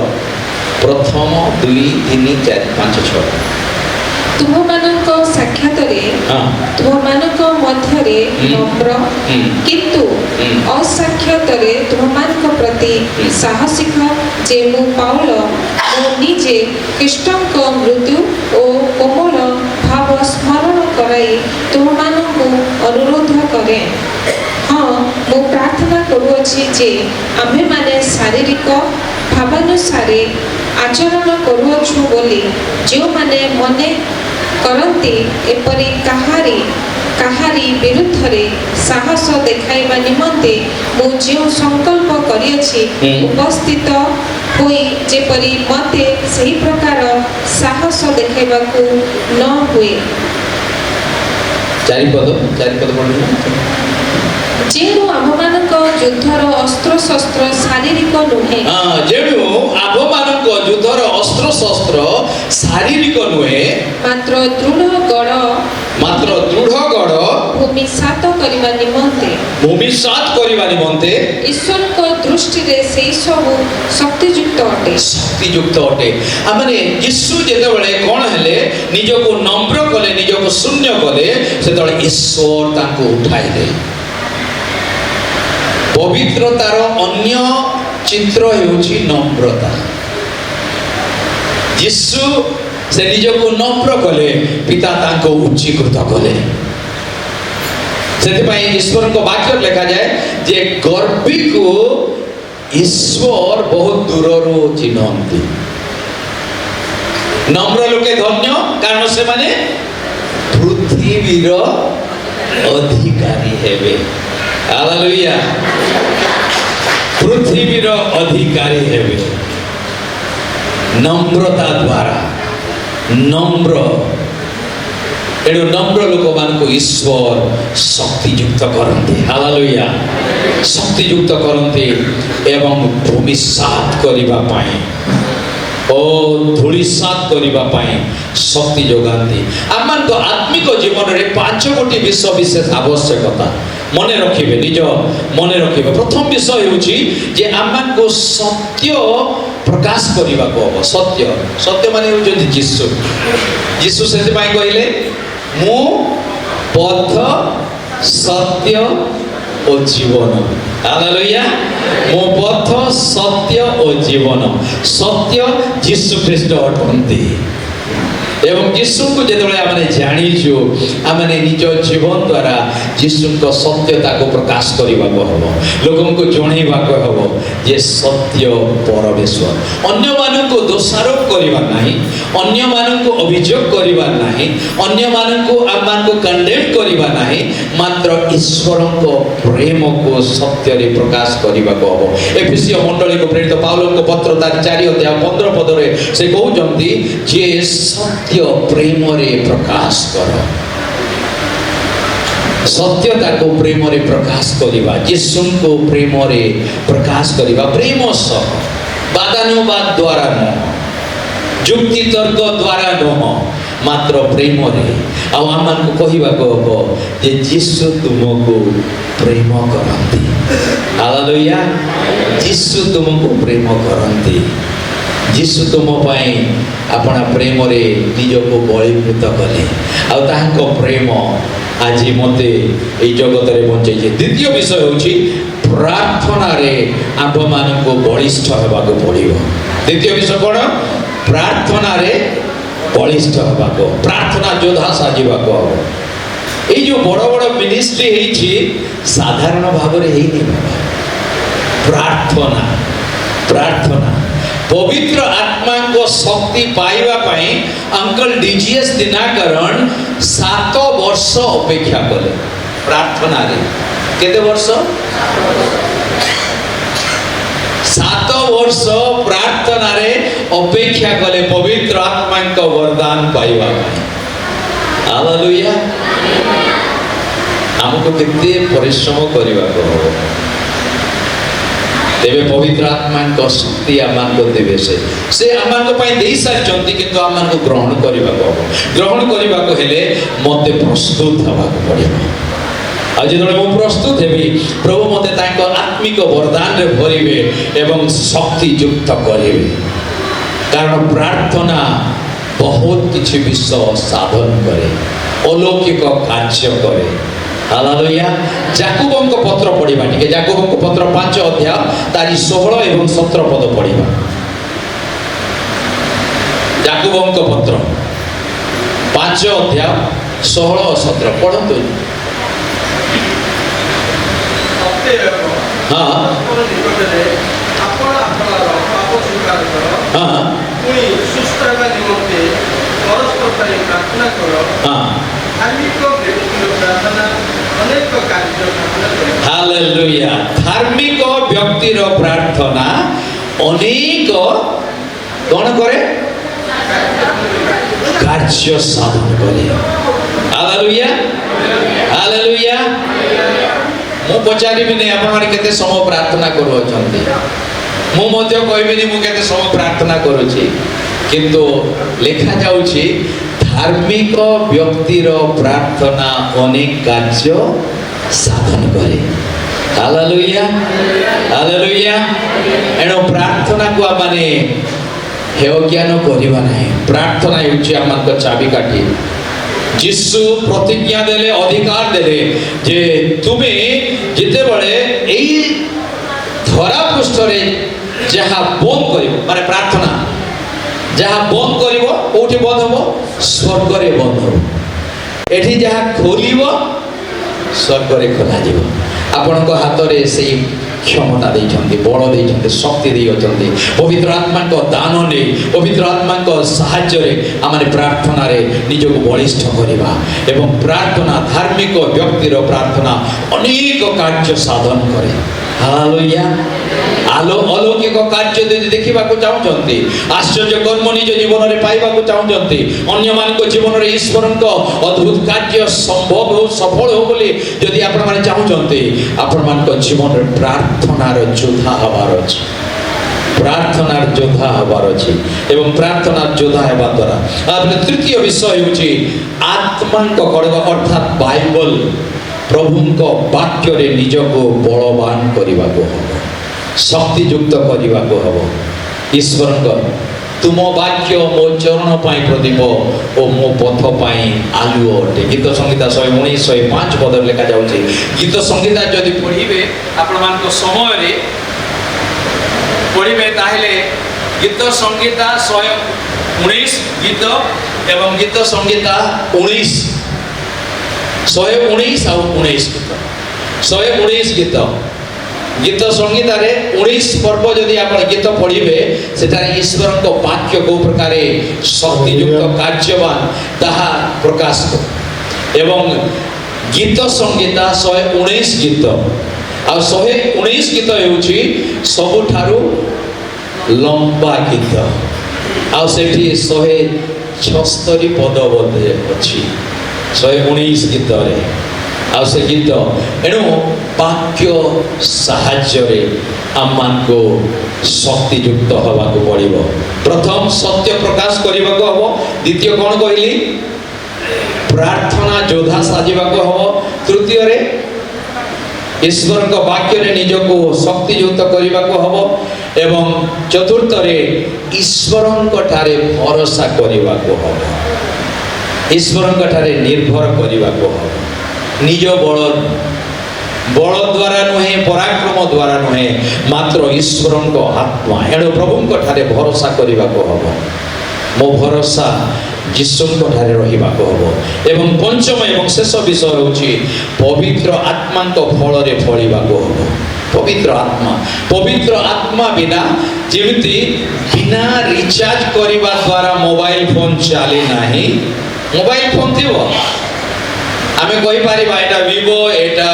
ପ୍ରଥମ 2, 3, 4, 5, 6। ତୁମମାନଙ୍କ ସାକ୍ଷାତରେ ତୁମମାନଙ୍କ ମଧ୍ୟରେ ନମ୍ର କିନ୍ତୁ ଅସାକ୍ଷାତରେ ତୁମମାନଙ୍କ ପ୍ରତି ସାହସିକ ଯେ ମୁଁ ପାଉଲ ମୁଁ ନିଜେ ଖ୍ରୀଷ୍ଟଙ୍କ ମୃତ୍ୟୁ ଓ କୋମଳ ଭାବ ସ୍ମରଣ କରାଇ ତୁମମାନଙ୍କୁ ଅନୁରୋଧ କରେ। ହଁ ମୁଁ ପ୍ରାର୍ଥନା କରୁଅଛି ଯେ ଆମ୍ଭେମାନେ ଶାରୀରିକ ଭାବାନୁସାରେ ଆଚରଣ କରୁଅଛୁ ବୋଲି ଯେଉଁମାନେ ମନେ କରନ୍ତି ଏପରି କାହାରି ବିରୁଦ୍ଧରେ ସାହସ ଦେଖାଇବା ନିମନ୍ତେ ମୁଁ ଯେଉଁ ସଂକଳ୍ପ କରିଅଛି ଉପସ୍ଥିତ ହୋଇ ଯେପରି ମୋତେ ସେହି ପ୍ରକାର ସାହସ ଦେଖାଇବାକୁ ନ ହୁଏ। 4 ପଦ ପଢ଼ିଲେ ଯେଣୁ ଆମମାନଙ୍କ ଯୁଦ୍ଧର ଅସ୍ତ୍ରଶସ୍ତ୍ର ଶାରୀରିକ ନୁହେଁ। ଯେଣୁ ଆମ୍ଭମାନଙ୍କ ଯୁଦ୍ଧର ଅସ୍ତ୍ରଶସ୍ତ୍ର ଶାରୀରିକ ନୁହେଁ ମାତ୍ର ଦୃଢ଼ ଗଡ଼ ଭୂମିସାତ କରିବା ନିମନ୍ତେ ଈଶ୍ୱରଙ୍କ ଦୃଷ୍ଟିରେ ସେହି ସବୁ ଶକ୍ତିଯୁକ୍ତ ଅଟେ। ମାନେ ଯୀଶୁ ଯେତେବେଳେ କ'ଣ ହେଲେ ନିଜକୁ ନମ୍ର କଲେ ନିଜକୁ ଶୂନ୍ୟ କଲେ ସେତେବେଳେ ଈଶ୍ୱର ତାଙ୍କୁ ଉଠାଇଲେ। ପବିତ୍ରତାର ଅନ୍ୟ ଚିତ୍ର ହେଉଛି ନମ୍ରତା। ଯୀଶୁ ସେ ନିଜକୁ ନମ୍ର କଲେ ପିତା ତାଙ୍କୁ ଉଚ୍ଚୀକୃତ କଲେ। ସେଥିପାଇଁ ଈଶ୍ୱରଙ୍କ ବାକ୍ୟରେ ଲେଖାଯାଏ ଯେ ଗର୍ବୀକୁ ଈଶ୍ୱର ବହୁତ ଦୂରରୁ ଚିହ୍ନନ୍ତି। ନମ୍ର ଲୋକେ ଧନ୍ୟ କାରଣ ସେମାନେ ପୃଥିବୀର ଅଧିକାରୀ ହେବେ। ହାଲେଲୁୟା। ପୃଥିବୀର ଅଧିକାରୀ ହେବେ ନମ୍ରତା ଦ୍ୱାରା। ଏଣୁ ନମ୍ର ଲୋକମାନଙ୍କୁ ଈଶ୍ୱର ଶକ୍ତିଯୁକ୍ତ କରନ୍ତି। ହାଲେଲୁୟା। ଶକ୍ତିଯୁକ୍ତ କରନ୍ତି ଏବଂ ଭୂମିସାତ କରିବା ପାଇଁ ଓ ଧୂଳିସାତ କରିବା ପାଇଁ ଶକ୍ତି ଯୋଗାନ୍ତି। ଆମମାନଙ୍କ ଆତ୍ମିକ ଜୀବନରେ 5 ବିଷୟ ବିଶେଷ ଆବଶ୍ୟକତା ମନେ ରଖିବେ, ନିଜ ମନେ ରଖିବେ। ପ୍ରଥମ ବିଷୟ ହେଉଛି ଯେ ଆମମାନଙ୍କୁ ସତ୍ୟ ପ୍ରକାଶ କରିବାକୁ ହବ। ସତ୍ୟ ମାନେ ହେଉଛନ୍ତି ଯୀଶୁ ସେଥିପାଇଁ କହିଲେ ମୁଁ ପଥ ସତ୍ୟ ଓ ଜୀବନ। ହାଲେଲୁୟା। ମୋ ପଥ ସତ୍ୟ ଓ ଜୀବନ। ସତ୍ୟ ଯୀଶୁ ଖ୍ରୀଷ୍ଟ ଅଟନ୍ତି ଏବଂ ଯୀଶୁଙ୍କୁ ଯେତେବେଳେ ଆମେ ଜାଣିଛୁ ଆମେ ନିଜ ଜୀବନ ଦ୍ୱାରା ଯୀଶୁଙ୍କ ସତ୍ୟତାକୁ ପ୍ରକାଶ କରିବାକୁ ହେବ, ଲୋକଙ୍କୁ ଜଣାଇବାକୁ ହେବ ଯେ ସତ୍ୟ ପରମେଶ୍ୱର। ଅନ୍ୟମାନଙ୍କୁ ଦୋଷାରୋପ କରିବା ନାହିଁ, ଅନ୍ୟମାନଙ୍କୁ ଅଭିଯୋଗ କରିବା ନାହିଁ, ଅନ୍ୟମାନଙ୍କୁ ଆମମାନଙ୍କୁ କଣ୍ଡେମ୍ କରିବା ନାହିଁ, ମାତ୍ର ଈଶ୍ୱରଙ୍କ ପ୍ରେମକୁ ସତ୍ୟରେ ପ୍ରକାଶ କରିବାକୁ ହେବ। ଏଫେସୀୟ ମଣ୍ଡଳୀକୁ ପ୍ରେରିତ ପାଉଲଙ୍କ ପତ୍ର ତାର 4 ଅଧ୍ୟାୟ 15 ପଦରେ ସେ କହୁଛନ୍ତି ଯେ ସତ୍ୟ ପ୍ରେମରେ ପ୍ରକାଶ କର। ସତ୍ୟତାକୁ ପ୍ରେମରେ ପ୍ରକାଶ କରିବା, ଯୀଶୁଙ୍କୁ ପ୍ରେମରେ ପ୍ରକାଶ କରିବା। ପ୍ରେମ ସହ, ବାଦାନୁବାଦ ଦ୍ୱାରା ନୁହଁ, ଯୁକ୍ତି ତର୍କ ଦ୍ୱାରା ନୁହଁ, ମାତ୍ର ପ୍ରେମରେ। ଆଉ ଆମମାନଙ୍କୁ କହିବାକୁ ହବ ଯେ ଯୀଶୁ ତୁମକୁ ପ୍ରେମ କରନ୍ତି। ହାଲେଲୁୟା। ଯୀଶୁ ତୁମକୁ ପ୍ରେମ କରନ୍ତି। ଯୀଶୁ ତୁମ ପାଇଁ ଆପଣା ପ୍ରେମରେ ନିଜକୁ ବଳୀକୃତ କଲେ ଆଉ ତାଙ୍କ ପ୍ରେମ ଆଜି ମୋତେ ଏଇ ଜଗତରେ ବଞ୍ଚେଇଛି। ଦ୍ୱିତୀୟ ବିଷୟ ହେଉଛି ପ୍ରାର୍ଥନାରେ ଆମ୍ଭମାନଙ୍କୁ ବଳିଷ୍ଠ ହେବାକୁ ପଡ଼ିବ। ଦ୍ୱିତୀୟ ବିଷୟ କ'ଣ? ପ୍ରାର୍ଥନାରେ ବଳିଷ୍ଠ ହେବାକୁ, ପ୍ରାର୍ଥନା ଯୋଦ୍ଧା ସାଜିବାକୁ ହେବ। ଏଇ ଯେଉଁ ବଡ଼ ବଡ଼ ମିନିଷ୍ଟ୍ରି ହେଇଛି ସାଧାରଣ ଭାବରେ ହେଇନି। ପ୍ରାର୍ଥନା ପବିତ୍ର ଆତ୍ମାଙ୍କ ଶକ୍ତି ପାଇବା ପାଇଁ ଅଙ୍କଲ ଡିଜିଏସ୍ ଦିନାକରଣ 7 ବର୍ଷ ଅପେକ୍ଷା କଲେ ପ୍ରାର୍ଥନାରେ। କେତେ ବର୍ଷ? 7 ବର୍ଷ ପ୍ରାର୍ଥନାରେ ଅପେକ୍ଷା କଲେ ପବିତ୍ର ଆତ୍ମାଙ୍କ ବରଦାନ ପାଇବା ପାଇଁ। ହାଲେଲୁୟା। ଆମକୁ କେତେ ପରିଶ୍ରମ କରିବାକୁ ହବ, ତେବେ ପବିତ୍ର ଆତ୍ମାଙ୍କ ଶକ୍ତି ଆମକୁ ଦେବେ। ସେ ଆମମାନଙ୍କ ପାଇଁ ଦେଇ ସାରିଛନ୍ତି, କିନ୍ତୁ ଆମକୁ ଗ୍ରହଣ କରିବାକୁ ହବ। ଗ୍ରହଣ କରିବାକୁ ହେଲେ ମୋତେ ପ୍ରସ୍ତୁତ ହେବାକୁ ପଡ଼ିବ। ଆଉ ଯେତେବେଳେ ମୁଁ ପ୍ରସ୍ତୁତ ହେବି, ପ୍ରଭୁ ମୋତେ ତାଙ୍କ ଆତ୍ମିକ ବରଦାନରେ ଭରିବେ ଏବଂ ଶକ୍ତି ଯୁକ୍ତ କରିବେ। କାରଣ ପ୍ରାର୍ଥନା ବହୁତ କିଛି ବିଷୟ ସାଧନ କରେ, ଅଲୌକିକ କାର୍ଯ୍ୟ କରେ। ହାଲେଲୁୟା। ଯାକୁବଙ୍କ ପତ୍ର ପଢିବା ଟିକେ, ଯାକୁବଙ୍କ ପତ୍ର 5 ଅଧ୍ୟାୟ ତାରି 16 ଏବଂ 17 ପଦ ପଢିବା। ଯାକୁବଙ୍କ ପତ୍ର 5 ଅଧ୍ୟାୟ 16 ଓ 17 ପଢନ୍ତୁ। ହଁ ହାଲେଲୁୟା। ଧାର୍ମିକ ବ୍ୟକ୍ତିର ପ୍ରାର୍ଥନା ଅନେକ କଣ କରେ? କାର୍ଯ୍ୟ ସାଧନ କରେ। Hallelujah, hallelujah. ମୁଁ ପଚାରିବିନି ଆପଣମାନେ କେତେ ସମୟ ପ୍ରାର୍ଥନା କରୁଅଛନ୍ତି, ମୁଁ ମଧ୍ୟ କହିବିନି ମୁଁ କେତେ ସମୟ ପ୍ରାର୍ଥନା କରୁଛି, କିନ୍ତୁ ଲେଖା ଯାଉଛି ଧାର୍ମିକ ବ୍ୟକ୍ତିର ପ୍ରାର୍ଥନା ଅନେକ କାର୍ଯ୍ୟ ସାଧନ କରେ। Hallelujah, hallelujah. ଏଣୁ ପ୍ରାର୍ଥନାକୁ ଆମେ ହେୟଜ୍ଞାନ କରିବା ନାହିଁ। ପ୍ରାର୍ଥନା ହେଉଛି ଆମମାନଙ୍କ ଚାବିକାଠି। ଯୀଶୁ ପ୍ରତିଜ୍ଞା ଦେଲେ, ଅଧିକାର ଦେଲେ ଯେ ତୁମେ ଯେତେବେଳେ ଏଇ ଧରା ପୃଷ୍ଠରେ ଯାହା ବନ୍ଦ କରିବ, ମାନେ ପ୍ରାର୍ଥନା ଯାହା ବନ୍ଦ କରିବ, କୋଉଠି ବନ୍ଦ ହବ? ସ୍ୱର୍ଗରେ ବନ୍ଦ ହବ। ଏଠି ଯାହା ଖୋଲିବ ସ୍ୱର୍ଗରେ ଖୋଲାଯିବ। ଆପଣଙ୍କ ହାତରେ ସେଇ କ୍ଷମତା ଦେଇଛନ୍ତି, ବଳ ଦେଇଛନ୍ତି, ଶକ୍ତି ଦେଇଛନ୍ତି। ପବିତ୍ର ଆତ୍ମାଙ୍କ ଦାନ ନେଇ, ପବିତ୍ର ଆତ୍ମାଙ୍କ ସାହାଯ୍ୟରେ ଆମେ ପ୍ରାର୍ଥନାରେ ନିଜକୁ ବଳିଷ୍ଠ କରିବା। ଏବଂ ପ୍ରାର୍ଥନା, ଧାର୍ମିକ ବ୍ୟକ୍ତିର ପ୍ରାର୍ଥନା ଅନେକ କାର୍ଯ୍ୟ ସାଧନ କରେ। ହାଲେଲୁୟା। ଅଲୌକିକ କାର୍ଯ୍ୟ ଯଦି ଦେଖିବାକୁ ଚାହୁଁଛନ୍ତି, ଆଶ୍ଚର୍ଯ୍ୟ କର୍ମ ନିଜ ଜୀବନରେ ପାଇବାକୁ ଚାହୁଁଛନ୍ତି, ଅନ୍ୟମାନଙ୍କ ଜୀବନରେ ଈଶ୍ୱରଙ୍କ ଅଦ୍ଭୁତ କାର୍ଯ୍ୟ ସମ୍ଭବ ହେଉ, ସଫଳ ହେଉ ବୋଲି ଯଦି ଆପଣମାନେ ଚାହୁଁଛନ୍ତି, ଆପଣମାନଙ୍କ ଜୀବନରେ ପ୍ରାର୍ଥନାର ଯୋଦ୍ଧା ହେବାର ଅଛି। ପ୍ରାର୍ଥନାର ଯୋଦ୍ଧା ହେବାର ଅଛି। ଏବଂ ପ୍ରାର୍ଥନାର ଯୋଦ୍ଧା ହେବା ଦ୍ୱାରା ତୃତୀୟ ବିଷୟ ହେଉଛି ଆତ୍ମାଙ୍କ ଖଡ଼ଗ, ଅର୍ଥାତ୍ ବାଇବଲ, ପ୍ରଭୁଙ୍କ ବାକ୍ୟରେ ନିଜକୁ ବଳବାନ କରିବାକୁ ହେବ, ଶକ୍ତିଯୁକ୍ତ କରିବାକୁ ହେବ। ଈଶ୍ୱରଙ୍କ ତୁମ ବାକ୍ୟ ମୋ ଚରଣ ପାଇଁ ପ୍ରଦୀପ ଓ ମୋ ପଥ ପାଇଁ ଆଲୁଅ ଅଟେ। ଗୀତ ସଂହିତା 119, 105 ପଦରେ ଲେଖାଯାଉଛି। ଗୀତ ସଂହିତା ଯଦି ପଢ଼ିବେ ଆପଣମାନଙ୍କ ସମୟରେ ପଢ଼ିବେ, ତାହେଲେ ଗୀତ ସଂହିତା 119 ଗୀତ ଏବଂ ଗୀତ ସଂହିତା 19 ଆଉ 19 ଗୀତ, 119 ଗୀତ। ଗୀତ ସଂହିତାରେ 19 ପର୍ବ ଯଦି ଆପଣ ଗୀତ ପଢ଼ିବେ, ସେଠାରେ ଈଶ୍ୱରଙ୍କ ବାକ୍ୟ କୋଉ ପ୍ରକାର ଶକ୍ତିଯୁକ୍ତ କାର୍ଯ୍ୟବାନ ତାହା ପ୍ରକାଶ କରେ। ଏବଂ ଗୀତ ସଂହିତା 119 ଗୀତ, ଆଉ 119 ଗୀତ ହେଉଛି ସବୁଠାରୁ ଲମ୍ବା ଗୀତ। ଆଉ ସେଠି 176 ପଦ ବୋଧେ ଅଛି 119 ଗୀତରେ। ଆଉ ସେ ଗୀତ, ଏଣୁ ବାକ୍ୟ ସାହାଯ୍ୟରେ ଆମମାନଙ୍କୁ ଶକ୍ତିଯୁକ୍ତ ହେବାକୁ ପଡ଼ିବ। ପ୍ରଥମ ସତ୍ୟ ପ୍ରକାଶ କରିବାକୁ ହେବ। ଦ୍ୱିତୀୟ କ'ଣ କହିଲି? ପ୍ରାର୍ଥନା ଯୋଦ୍ଧା ସାଜିବାକୁ ହେବ। ତୃତୀୟରେ ଈଶ୍ୱରଙ୍କ ବାକ୍ୟରେ ନିଜକୁ ଶକ୍ତିଯୁକ୍ତ କରିବାକୁ ହେବ। ଏବଂ ଚତୁର୍ଥରେ ଈଶ୍ୱରଙ୍କ ଠାରେ ଭରସା କରିବାକୁ ହେବ, ଈଶ୍ୱରଙ୍କ ଠାରେ ନିର୍ଭର କରିବାକୁ ହେବ। ନିଜ ବଳ ଦ୍ୱାରା ନୁହେଁ, ପରାକ୍ରମ ଦ୍ୱାରା ନୁହେଁ, ମାତ୍ର ଈଶ୍ୱରଙ୍କ ଆତ୍ମା। ଏଣୁ ପ୍ରଭୁଙ୍କ ଠାରେ ଭରସା କରିବାକୁ ହେବ। ମୋ ଭରସା ଯୀଶୁଙ୍କ ଠାରେ ରହିବାକୁ ହେବ। ଏବଂ ପଞ୍ଚମ ଏବଂ ଶେଷ ବିଷୟ ହେଉଛି ପବିତ୍ର ଆତ୍ମାଙ୍କ ଫଳରେ ଫଳିବାକୁ ହେବ। ପବିତ୍ର ଆତ୍ମା ବିନା, ଯେମିତି ବିନା ରିଚାର୍ଜ କରିବା ଦ୍ୱାରା ମୋବାଇଲ ଫୋନ ଚାଲେ ନାହିଁ। ମୋବାଇଲ ଫୋନ ଥିବ, ଆମେ କହିପାରିବା ଏଟା ଭିଭୋ, ଏଟା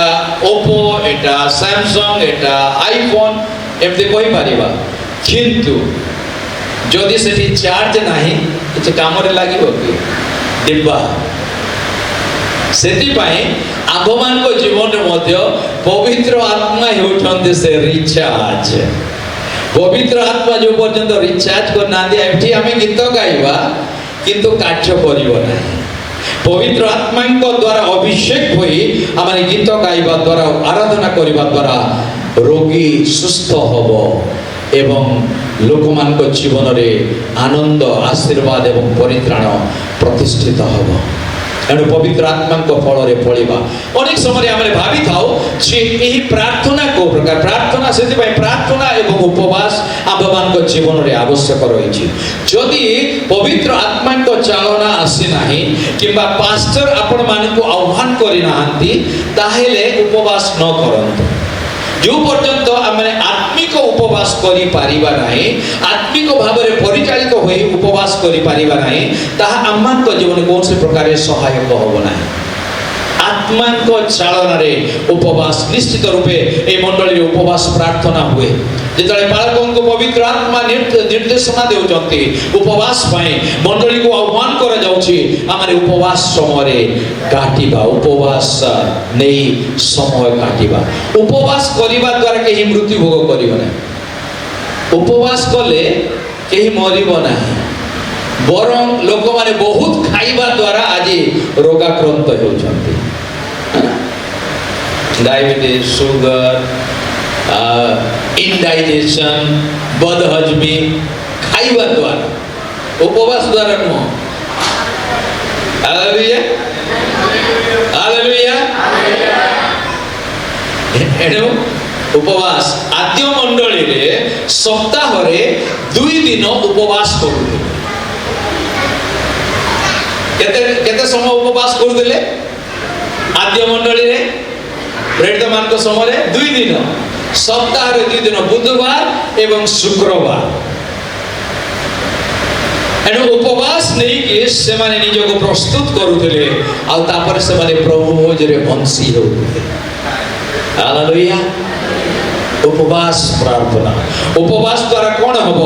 ଓପୋ, ଏଟା ସ୍ୟାମସଙ୍ଗ, ଏଟା ଆଇଫୋନ, ଏମିତି କହିପାରିବା। କିନ୍ତୁ ଯଦି ସେଠି ଚାର୍ଜ ନାହିଁ କିଛି କାମରେ ଲାଗିବ କି ଡିବା? ସେଥିପାଇଁ ଆମ୍ଭମାନଙ୍କ ଜୀବନରେ ମଧ୍ୟ ପବିତ୍ର ଆତ୍ମା ହେଉଛନ୍ତି ସେ ରିଚାର୍ଜ। ପବିତ୍ର ଆତ୍ମା ଯେଉଁ ପର୍ଯ୍ୟନ୍ତ ରିଚାର୍ଜ କରିନାହାନ୍ତି, ଏଠି ଆମେ ଗୀତ ଗାଇବା କିନ୍ତୁ କାର୍ଯ୍ୟ କରିବ ନାହିଁ। ପବିତ୍ର ଆତ୍ମାଙ୍କ ଦ୍ୱାରା ଅଭିଷେକ ହୋଇ ଆମେ ଗୀତ ଗାଇବା ଦ୍ୱାରା ଆରାଧନା କରିବା ଦ୍ୱାରା ରୋଗୀ ସୁସ୍ଥ ହେବ ଏବଂ ଲୋକମାନଙ୍କ ଜୀବନରେ ଆନନ୍ଦ, ଆଶୀର୍ବାଦ ଏବଂ ପରିତ୍ରାଣ ପ୍ରତିଷ୍ଠିତ ହେବ। ଏଣୁ ପବିତ୍ର ଆତ୍ମାଙ୍କ ଫଳରେ ଫଳିବା। ଅନେକ ସମୟରେ ଆମେ ଭାବିଥାଉ ଯେ ଏହି ପ୍ରାର୍ଥନା କୋଉ ପ୍ରକାର ପ୍ରାର୍ଥନା, ସେଥିପାଇଁ ପ୍ରାର୍ଥନା ଏବଂ ଉପବାସ ଆମ୍ଭମାନଙ୍କ ଜୀବନରେ ଆବଶ୍ୟକ ରହିଛି। ଯଦି ପବିତ୍ର ଆତ୍ମାଙ୍କ ଚାଳନା ଆସିନାହିଁ କିମ୍ବା ପାଷ୍ଟର ଆପଣମାନଙ୍କୁ ଆହ୍ୱାନ କରିନାହାନ୍ତି, ତାହେଲେ ଉପବାସ ନ କରନ୍ତୁ। ଯେଉଁ ପର୍ଯ୍ୟନ୍ତ ଆମେ ଆତ୍ମିକ ଉପବାସ କରିପାରିବା ନାହିଁ, ଆତ୍ମିକ ଭାବରେ ପରିଚାଳିତ ହୋଇ ଉପବାସ କରିପାରିବା ନାହିଁ, ତାହା ଆମମାନଙ୍କ ଜୀବନରେ କୌଣସି ପ୍ରକାର ସହାୟକ ହେବ ନାହିଁ। ଆତ୍ମାଙ୍କ ଚାଳନାରେ ଉପବାସ ନିଶ୍ଚିତ ରୂପେ ଏହି ମଣ୍ଡଳୀରେ ଉପବାସ ପ୍ରାର୍ଥନା ହୁଏ। ଯେତେବେଳେ ବାଳକଙ୍କୁ ପବିତ୍ର ଆତ୍ମା ନିର୍ଦ୍ଦେଶନା ଦେଉଛନ୍ତି ଉପବାସ ପାଇଁ, ମଣ୍ଡଳୀକୁ ଆହ୍ୱାନ କରାଯାଉଛି ଆମେ ଉପବାସ ସମୟରେ କାଟିବା, ଉପବାସ ନେଇ ସମୟ କାଟିବା। ଉପବାସ କରିବା ଦ୍ୱାରା କେହି ମୃତ୍ୟୁଭୋଗ କରିବ ନାହିଁ। ଉପବାସ କଲେ କେହି ମରିବ ନାହିଁ, ବରଂ ଲୋକମାନେ ବହୁତ ଖାଇବା ଦ୍ୱାରା ଆଜି ରୋଗାକ୍ରାନ୍ତ ହେଉଛନ୍ତି। ଡାଇବେଟିସ୍, ସୁଗର, ଇନଡାଇଜେସନ୍, ବଦହଜମି ଖାଇବା ଦ୍ୱାରା, ଉପବାସ ଦ୍ୱାରା ନୁହଁ। Hallelujah, hallelujah. ଏଣୁ ଉପବାସ ଆଦ୍ୟ ମଣ୍ଡଳୀରେ ସପ୍ତାହରେ 2 ଦିନ ଉପବାସ କରୁଥିଲେ। କେତେ ସମୟ ଉପବାସ କରୁଥିଲେ ଆଦ୍ୟ ମଣ୍ଡଳୀରେ? ପ୍ରେରିତମାନଙ୍କ ସମୟରେ 2 ଦିନ, ସପ୍ତାହରେ 2 ଦିନ, ବୁଧବାର ଏବଂ ଶୁକ୍ରବାର। ଏଣୁ ଉପବାସ ନେଇକି ସେମାନେ ନିଜକୁ ପ୍ରସ୍ତୁତ କରୁଥିଲେ, ଆଉ ତାପରେ ସେମାନେ ପ୍ରଭୁ ଭୋଜରେ ଅଂଶୀ ହେଉଥିଲେ। ହାଲେଲୁୟା। ଉପବାସ ପ୍ରାର୍ଥନା, ଉପବାସ ଦ୍ୱାରା କ'ଣ ହେବ?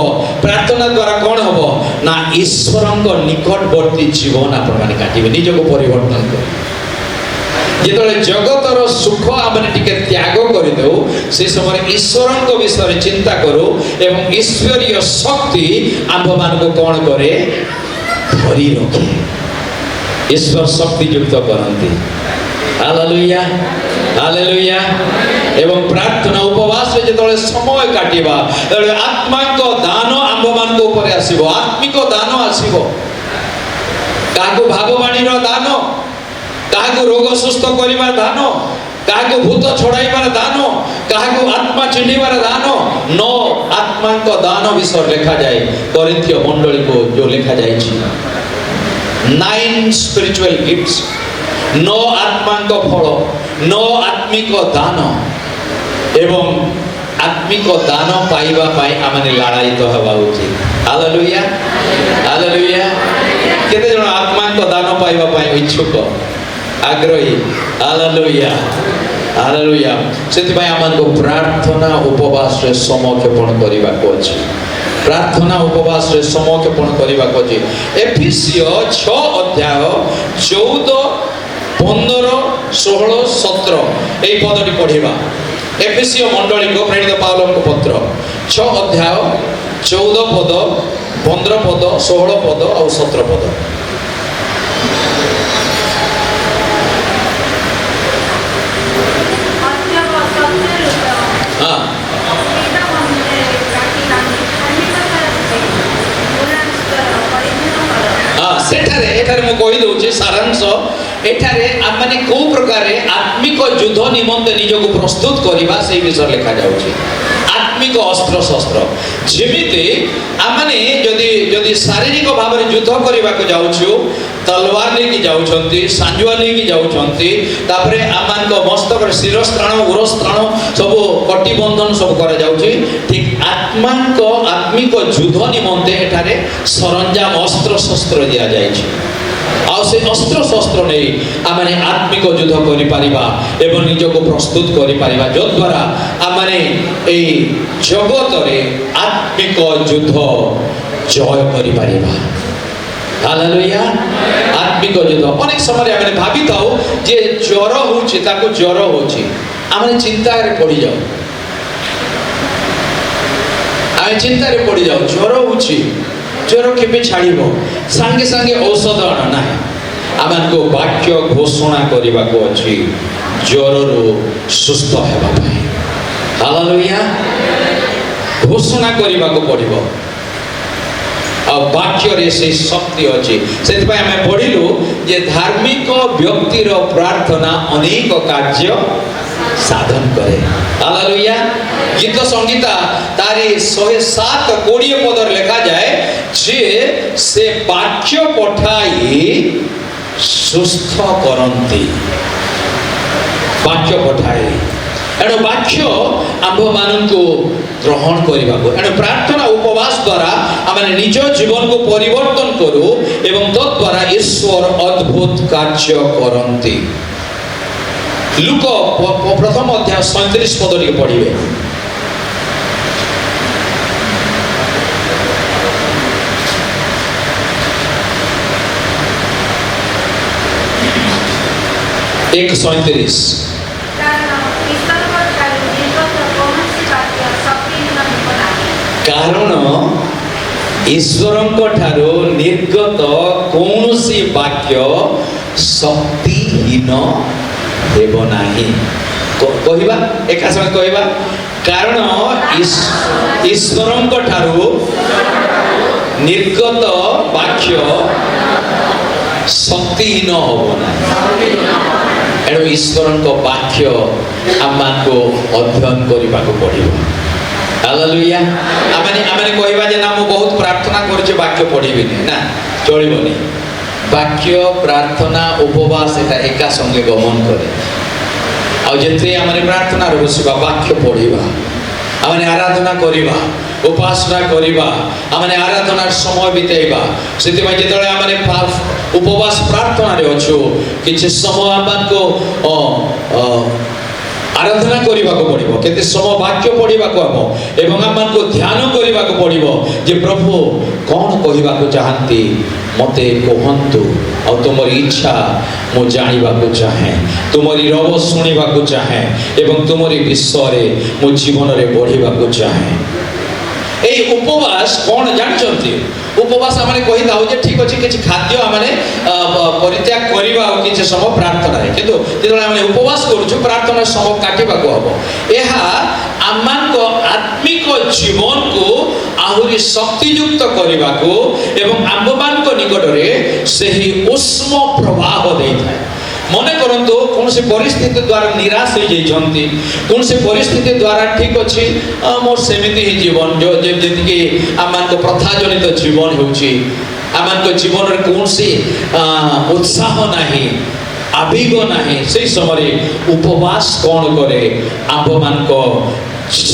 ପ୍ରାର୍ଥନା ଦ୍ୱାରା କ'ଣ ହେବ ନା ଈଶ୍ୱରଙ୍କ ନିକଟବର୍ତ୍ତୀ ଜୀବନ ଆପଣମାନେ କାଟିବେ, ନିଜକୁ ପରିବର୍ତ୍ତନ କରିବେ। ଯେତେବେଳେ ଜଗତର ସୁଖ ଆମେ ଟିକେ ତ୍ୟାଗ କରିଦେଉ, ସେ ସମୟରେ ଈଶ୍ୱରଙ୍କ ବିଷୟରେ ଚିନ୍ତା କରୁ ଏବଂ ଈଶ୍ୱରୀୟ ଶକ୍ତି ଆମ୍ଭମାନଙ୍କୁ କ'ଣ କରେ? ଧରି ରଖେ, ଈଶ୍ୱର ଶକ୍ତି ଯୁକ୍ତ କରନ୍ତି। Hallelujah, hallelujah. ଏବଂ ପ୍ରାର୍ଥନା ଉପବାସରେ ଯେତେବେଳେ ସମୟ କାଟିବା, ସେତେବେଳେ ଆତ୍ମାଙ୍କ ଦାନ ଆମ୍ଭମାନଙ୍କ ଉପରେ ଆସିବ, ଆତ୍ମିକ ଦାନ ଆସିବ। କାହାକୁ ଭାବବାଣୀର ଦାନ, କାହାକୁ ରୋଗ ସୁସ୍ଥ କରିବାର ଦାନ, କାହାକୁ ଭୂତ ଛଡ଼ାଇବାର ଦାନ, କାହାକୁ ଆତ୍ମା ଚିହ୍ନିବାର ଦାନ। 9 ଆତ୍ମାଙ୍କ ଦାନ ବିଷୟରେ ଲେଖାଯାଏ କରିନ୍ଥୀୟ ମଣ୍ଡଳୀକୁ, ଯେଉଁ ଲେଖାଯାଇଛି 9 ସ୍ପିରିଚୁଆଲ ଗିଫ୍ଟସ୍, 9 ଆତ୍ମାଙ୍କ ଫଳ, 9 ଆତ୍ମିକ ଦାନ। ଏବଂ ଆତ୍ମିକ ଦାନ ପାଇବା ପାଇଁ ଆମେ ଲଢ଼ାଇତ ହେବା ଉଚିତ। Hallelujah, hallelujah. କେତେ ଜଣ ଆତ୍ମାଙ୍କ ଦାନ ପାଇବା ପାଇଁ ଇଚ୍ଛୁକ, ଆଗ୍ରହୀ? Hallelujah, hallelujah. ସେଥିପାଇଁ ଆମକୁ ପ୍ରାର୍ଥନା ଉପବାସରେ ସମକ୍ଷେପଣ କରିବାକୁ ଅଛି। ପ୍ରାର୍ଥନା ଉପବାସରେ ସମକ୍ଷେପଣ କରିବାକୁ ଅଛି। ଏଫେସୀୟ 6 ଅଧ୍ୟାୟ 14, 15, 16, 17 এই পদটি পড়িবা। এফেসীয় মণ্ডলীকে প্রেরিত পাওলଙ୍କ পତ୍ର 6 অধ্যায় 14 পদ, 15 পদ, 16 পদ ଆଉ 17 ପଦ। ସେଠାରେ ଏଠାରେ ମୁଁ କହିଦେଉଛି ସାରାଂଶ। ଏଠାରେ ଆମେ କୋଉ ପ୍ରକାର ଆତ୍ମିକ ଯୁଦ୍ଧ ନିମନ୍ତେ ନିଜକୁ ପ୍ରସ୍ତୁତ କରିବା ସେଇ ବିଷୟରେ ଲେଖାଯାଉଛି। ଆତ୍ମିକ ଅସ୍ତ୍ରଶସ୍ତ୍ର, ଯେମିତି ଆମେ ଯଦି ଶାରୀରିକ ଭାବରେ ଯୁଦ୍ଧ କରିବାକୁ ଯାଉଛୁ, ତଲୱାର ନେଇକି ଯାଉଛନ୍ତି, ସାଞ୍ଜୁଆ ନେଇକି ଯାଉଛନ୍ତି, ତାପରେ ଆମମାନଙ୍କ ମସ୍ତକରେ ଶିରସ୍ତ୍ରାଣ, ଉରସ୍ତ୍ରାଣ ସବୁ କଟିବନ୍ଧନ ସବୁ କରାଯାଉଛି। ଠିକ୍ ଆତ୍ମିକ ଯୁଦ୍ଧ ନିମନ୍ତେ ଏଠାରେ ସରଞ୍ଜାମ ଅସ୍ତ୍ରଶସ୍ତ୍ର ଦିଆଯାଇଛି। ଆଉ ସେ ଅସ୍ତ୍ର ଶସ୍ତ୍ର ନେଇ ଆମେ ଆତ୍ମିକ ଯୁଦ୍ଧ କରିପାରିବା ଏବଂ ନିଜକୁ ପ୍ରସ୍ତୁତ କରିପାରିବା, ଯଦ୍ୱାରା ଆମେ ଏହି ଜଗତରେ ଆତ୍ମିକ ଯୁଦ୍ଧ ଜୟ କରିପାରିବା। ହାଲେଲୁୟା। ଆତ୍ମିକ ଯୁଦ୍ଧ ଅନେକ ସମୟରେ ଆମେ ଭାବିଥାଉ ଯେ ଜ୍ୱର ହେଉଛି, ତାକୁ ଜ୍ୱର ହେଉଛି, ଆମେ ଚିନ୍ତାରେ ପଡ଼ିଯାଉ, ଆମେ ଚିନ୍ତାରେ ପଡ଼ିଯାଉ, ଜ୍ୱର ହେଉଛି, ଜ୍ୱର କେବେ ଛାଡ଼ିବ, ସାଙ୍ଗେ ସାଙ୍ଗେ ଔଷଧ ଆଣ ନାହିଁ। ଆମକୁ ବାକ୍ୟ ଘୋଷଣା କରିବାକୁ ଅଛି ଜ୍ୱରରୁ ସୁସ୍ଥ ହେବା ପାଇଁ। ହାଲେଲୁୟା। ଘୋଷଣା କରିବାକୁ ପଡ଼ିବ, ଆଉ ବାକ୍ୟରେ ସେ ଶକ୍ତି ଅଛି। ସେଥିପାଇଁ ଆମେ ପଢ଼ିଲୁ ଯେ ଧାର୍ମିକ ବ୍ୟକ୍ତିର ପ୍ରାର୍ଥନା ଅନେକ କାର୍ଯ୍ୟ ସାଧନ କରେ। ହାଲେଲୁୟା। ଗୀତ ସଂଗୀତା ତାରି 107:20 ପଦରେ ଲେଖାଯାଏ ଯେ ସେ ବାକ୍ୟ ପଠାଇ ସୁସ୍ଥ କରନ୍ତି। ବାକ୍ୟ ପଠାଏ। ଏଣୁ ବାକ୍ୟ ଆମ୍ଭମାନଙ୍କୁ ଗ୍ରହଣ କରିବାକୁ, ଏଣୁ ପ୍ରାର୍ଥନା ଉପବାସ ଦ୍ୱାରା ଆମେ ନିଜ ଜୀବନକୁ ପରିବର୍ତ୍ତନ କରୁ ଏବଂ ତଦ୍ୱାରା ଈଶ୍ୱର ଅଦ୍ଭୁତ କାର୍ଯ୍ୟ କରନ୍ତି। ଲୁକ ପ୍ରଥମ ଅଧ୍ୟାୟ 37 ପଦ ଟିକେ ପଢ଼ିବେ। एक 37। କାରଣ ଈଶ୍ୱରଙ୍କ ଠାରୁ ନିର୍ଗତ କୌଣସି ବାକ୍ୟ ଶକ୍ତିହୀନ ହେବ ନାହିଁ। କହିବା ଏକା ସାଙ୍ଗେ କହିବା, କାରଣ ଈଶ୍ୱରଙ୍କ ଠାରୁ ନିର୍ଗତ ବାକ୍ୟ ଶକ୍ତିହୀନ ହେବ ନାହିଁ। ଏଣୁ ଈଶ୍ୱରଙ୍କ ବାକ୍ୟ ଆମକୁ ଅଧ୍ୟୟନ କରିବାକୁ ପଡ଼ିବ। ହାଲେଲୁୟା। ଆମେ କହିବା ଯେ ନା ମୁଁ ବହୁତ ପ୍ରାର୍ଥନା କରୁଛି, ବାକ୍ୟ ପଢ଼ିବିନି, ନା ଚଳିବନି। ବାକ୍ୟ, ପ୍ରାର୍ଥନା, ଉପବାସ ଏଟା ଏକା ସଙ୍ଗେ ଗମନ କରେ। ଆଉ ଯେତେ ଆମେ ପ୍ରାର୍ଥନାରେ ବସିବା, ବାକ୍ୟ ପଢ଼ିବା, ଆମେ ଆରାଧନା କରିବା, ଉପାସନା କରିବା, ଆମେ ଆରାଧନାର ସମୟ ବିତେଇବା। ସେଥିପାଇଁ ଯେତେବେଳେ ଆମେ ଉପବାସ ପ୍ରାର୍ଥନାରେ ଅଛୁ, କିଛି ସମୟ ଆମକୁ ଆରାଧନା କରିବାକୁ ପଡ଼ିବ, କେତେ ସମୟ ବାକ୍ୟ ପଢ଼ିବାକୁ ହେବ ଏବଂ ଆମକୁ ଧ୍ୟାନ କରିବାକୁ ପଡ଼ିବ ଯେ ପ୍ରଭୁ କ'ଣ କହିବାକୁ ଚାହାନ୍ତି ମୋତେ କୁହନ୍ତୁ, ଆଉ ତୁମର ଇଚ୍ଛା ମୁଁ ଜାଣିବାକୁ ଚାହେଁ, ତୁମରି ରବ ଶୁଣିବାକୁ ଚାହେଁ ଏବଂ ତୁମରି ବିଷୟରେ ମୁଁ ଜୀବନରେ ବଢ଼ିବାକୁ ଚାହେଁ। এই উপবাস কোন জানিছন্তি? উপবাস ଆମେ କହିଥାଉ ଯେ ଠିକ ଅଛି କିଛି ଖାଦ୍ୟ ଆମେ ପରିତ୍ୟାଗ କରିବା ଆଉ କିଛି ସମୟ ପ୍ରାର୍ଥନାରେ, କିନ୍ତୁ ଯେତେବେଳେ ଆମେ ଉପବାସ କରୁଛୁ ପ୍ରାର୍ଥନା ସମୟ କାଟିବାକୁ ହବ। ଏହା ଆମମାନଙ୍କ ଆତ୍ମିକ ଜୀବନକୁ ଆହୁରି ଶକ୍ତିଯୁକ୍ତ କରିବାକୁ ଏବଂ ଆମ୍ଭମାନଙ୍କ ନିକଟରେ ସେହି ଉଷ୍ମ ପ୍ରବାହ ଦେଇଥାଏ। মনে করন্তু কোনসি পরিস্থিতি দ্বারা নিরাশ হয়ে যাইছন্তি, কোনসি পরিস্থিতি দ্বারা ঠিক আছে মোর সেমিতি হি জীবন যেমিতিকি আমানক প্রথাজনিত জীবন হচ্ছে, আমানক জীবনের কোনসি উৎসাহ নাহি, আবেগ নাহি, সেই সময় উপবাস কোন করে আম্ভমানক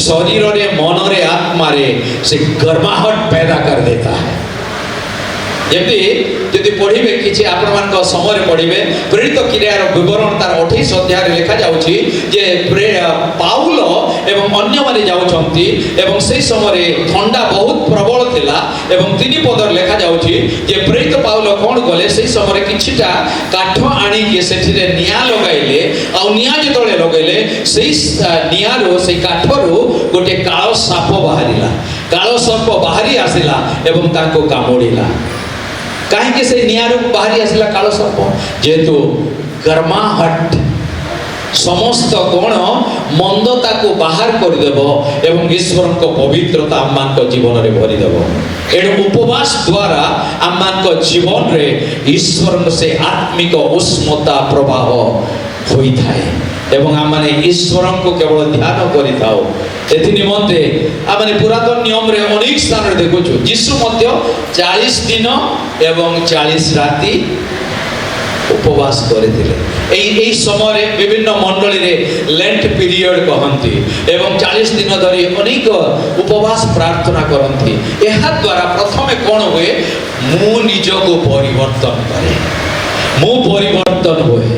শরীরে মনরে আত্মারে সে গরমাহট पैदा कर देता है। যেমনি যদি পড়িবে কিছু আপনার সময় পড়িবে প্রেরিত ক্রিয়ার বিবরণ তার 28 অধ্যায়ে লেখা যাচ্ছে যে পাউল এবং অন্যମାନେ যাচ্ছেন এবং সেই সময় ঠান্ডা বহুত প্রবল লা এবং 3 পদর লেখা যাচ্ছে যে প্রেরিত পাউল কোন গলে সেই সময় কিছুটা কাঠ আনিকি সেঠিরে নিয়া লগাইলে, আর নিয়া যেতবে লগাইলে সেই নিয়ারু সেই কাঠরু গোটে কালো সাপ বাহারিলা, কালো সর্প বাহারি আসিলা এবং তাকে কামুড়িলা। কাহিঁকি সেই নিয়ারু বাহারি আসিলা কালো সর্প? যেহেতু গরমাহট সমস্ত কোণ মন্দতাকে বাহার করিদেব এবং ঈশ্বরଙ୍କ পবিত্রতা আমମାନଙ୍କ জীবନରେ ভরিদেব। এণু উপবাস দ্বারা আমମାନଙ୍କ জীবନରେ ঈশ্বরଙ୍କ ସେ ଆତ୍ମିକ ଉଷ୍ମତା ପ୍ରବାହ ହୋଇଥାଏ ଏବଂ ଆମେ ଈଶ୍ୱରଙ୍କୁ କେବଳ ଧ୍ୟାନ କରିଥାଉ। ଏଥି ନିମନ୍ତେ ଆମେ ପୁରାତନ ନିୟମରେ ଅନେକ ସ୍ଥାନରେ ଦେଖୁଛୁ ଯୀଶୁ ମଧ୍ୟ 40 ଦିନ ଏବଂ 40 ରାତି ଉପବାସ କରିଥିଲେ। এই ସମୟରେ ବିଭିନ୍ନ ମଣ୍ଡଳୀରେ ଲେଣ୍ଟ ପିରିୟଡ଼ କହନ୍ତି ଏବଂ 40 ଦିନ ଧରି ଅନେକ ଉପବାସ ପ୍ରାର୍ଥନା କରନ୍ତି। ଏହା ଦ୍ୱାରା ପ୍ରଥମେ କ'ଣ ହୁଏ, ମୁଁ ନିଜକୁ ପରିବର୍ତ୍ତନ କରେ, ମୁଁ ପରିବର୍ତ୍ତନ ହୁଏ।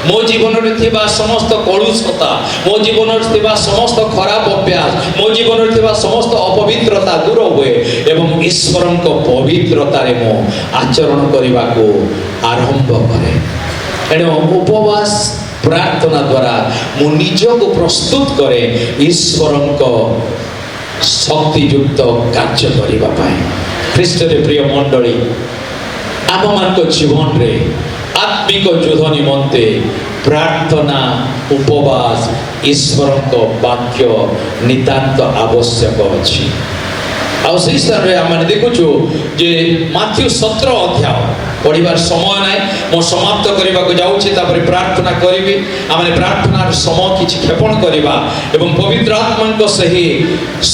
ମୋ ଜୀବନରେ ଥିବା ସମସ୍ତ କଳୁଷତା, ମୋ ଜୀବନରେ ଥିବା ସମସ୍ତ ଖରାପ ଅଭ୍ୟାସ, ମୋ ଜୀବନରେ ଥିବା ସମସ୍ତ ଅପବିତ୍ରତା ଦୂର ହୁଏ ଏବଂ ଈଶ୍ୱରଙ୍କ ପବିତ୍ରତାରେ ମୁଁ ଆଚରଣ କରିବାକୁ ଆରମ୍ଭ କରେ। ଏଣୁ ଉପବାସ ପ୍ରାର୍ଥନା ଦ୍ୱାରା ମୁଁ ନିଜକୁ ପ୍ରସ୍ତୁତ କରେ ଈଶ୍ୱରଙ୍କ ଶକ୍ତିଯୁକ୍ତ କାର୍ଯ୍ୟ କରିବା ପାଇଁ। ଖ୍ରୀଷ୍ଟରେ ପ୍ରିୟ ମଣ୍ଡଳୀ, ଆମମାନଙ୍କ ଜୀବନରେ ଆତ୍ମିକ ଯୁଦ୍ଧ ନିମନ୍ତେ ପ୍ରାର୍ଥନା, ଉପବାସ, ଈଶ୍ୱରଙ୍କ ବାକ୍ୟ ନିତାନ୍ତ ଆବଶ୍ୟକ ଅଛି। ଆଉ ସେହି ସ୍ଥାନରେ ଆମେ ଦେଖୁଛୁ ଯେ ମାଥ୍ୟୁ 17 ଅଧ୍ୟାୟ ପଢ଼ିବାର ସମୟ ନାହିଁ, ମୁଁ ସମାପ୍ତ କରିବାକୁ ଯାଉଛି, ତାପରେ ପ୍ରାର୍ଥନା କରିବି। ଆମେ ପ୍ରାର୍ଥନାର ସମୟ କିଛି କ୍ଷେପଣ କରିବା ଏବଂ ପବିତ୍ର ଆତ୍ମାଙ୍କ ସେହି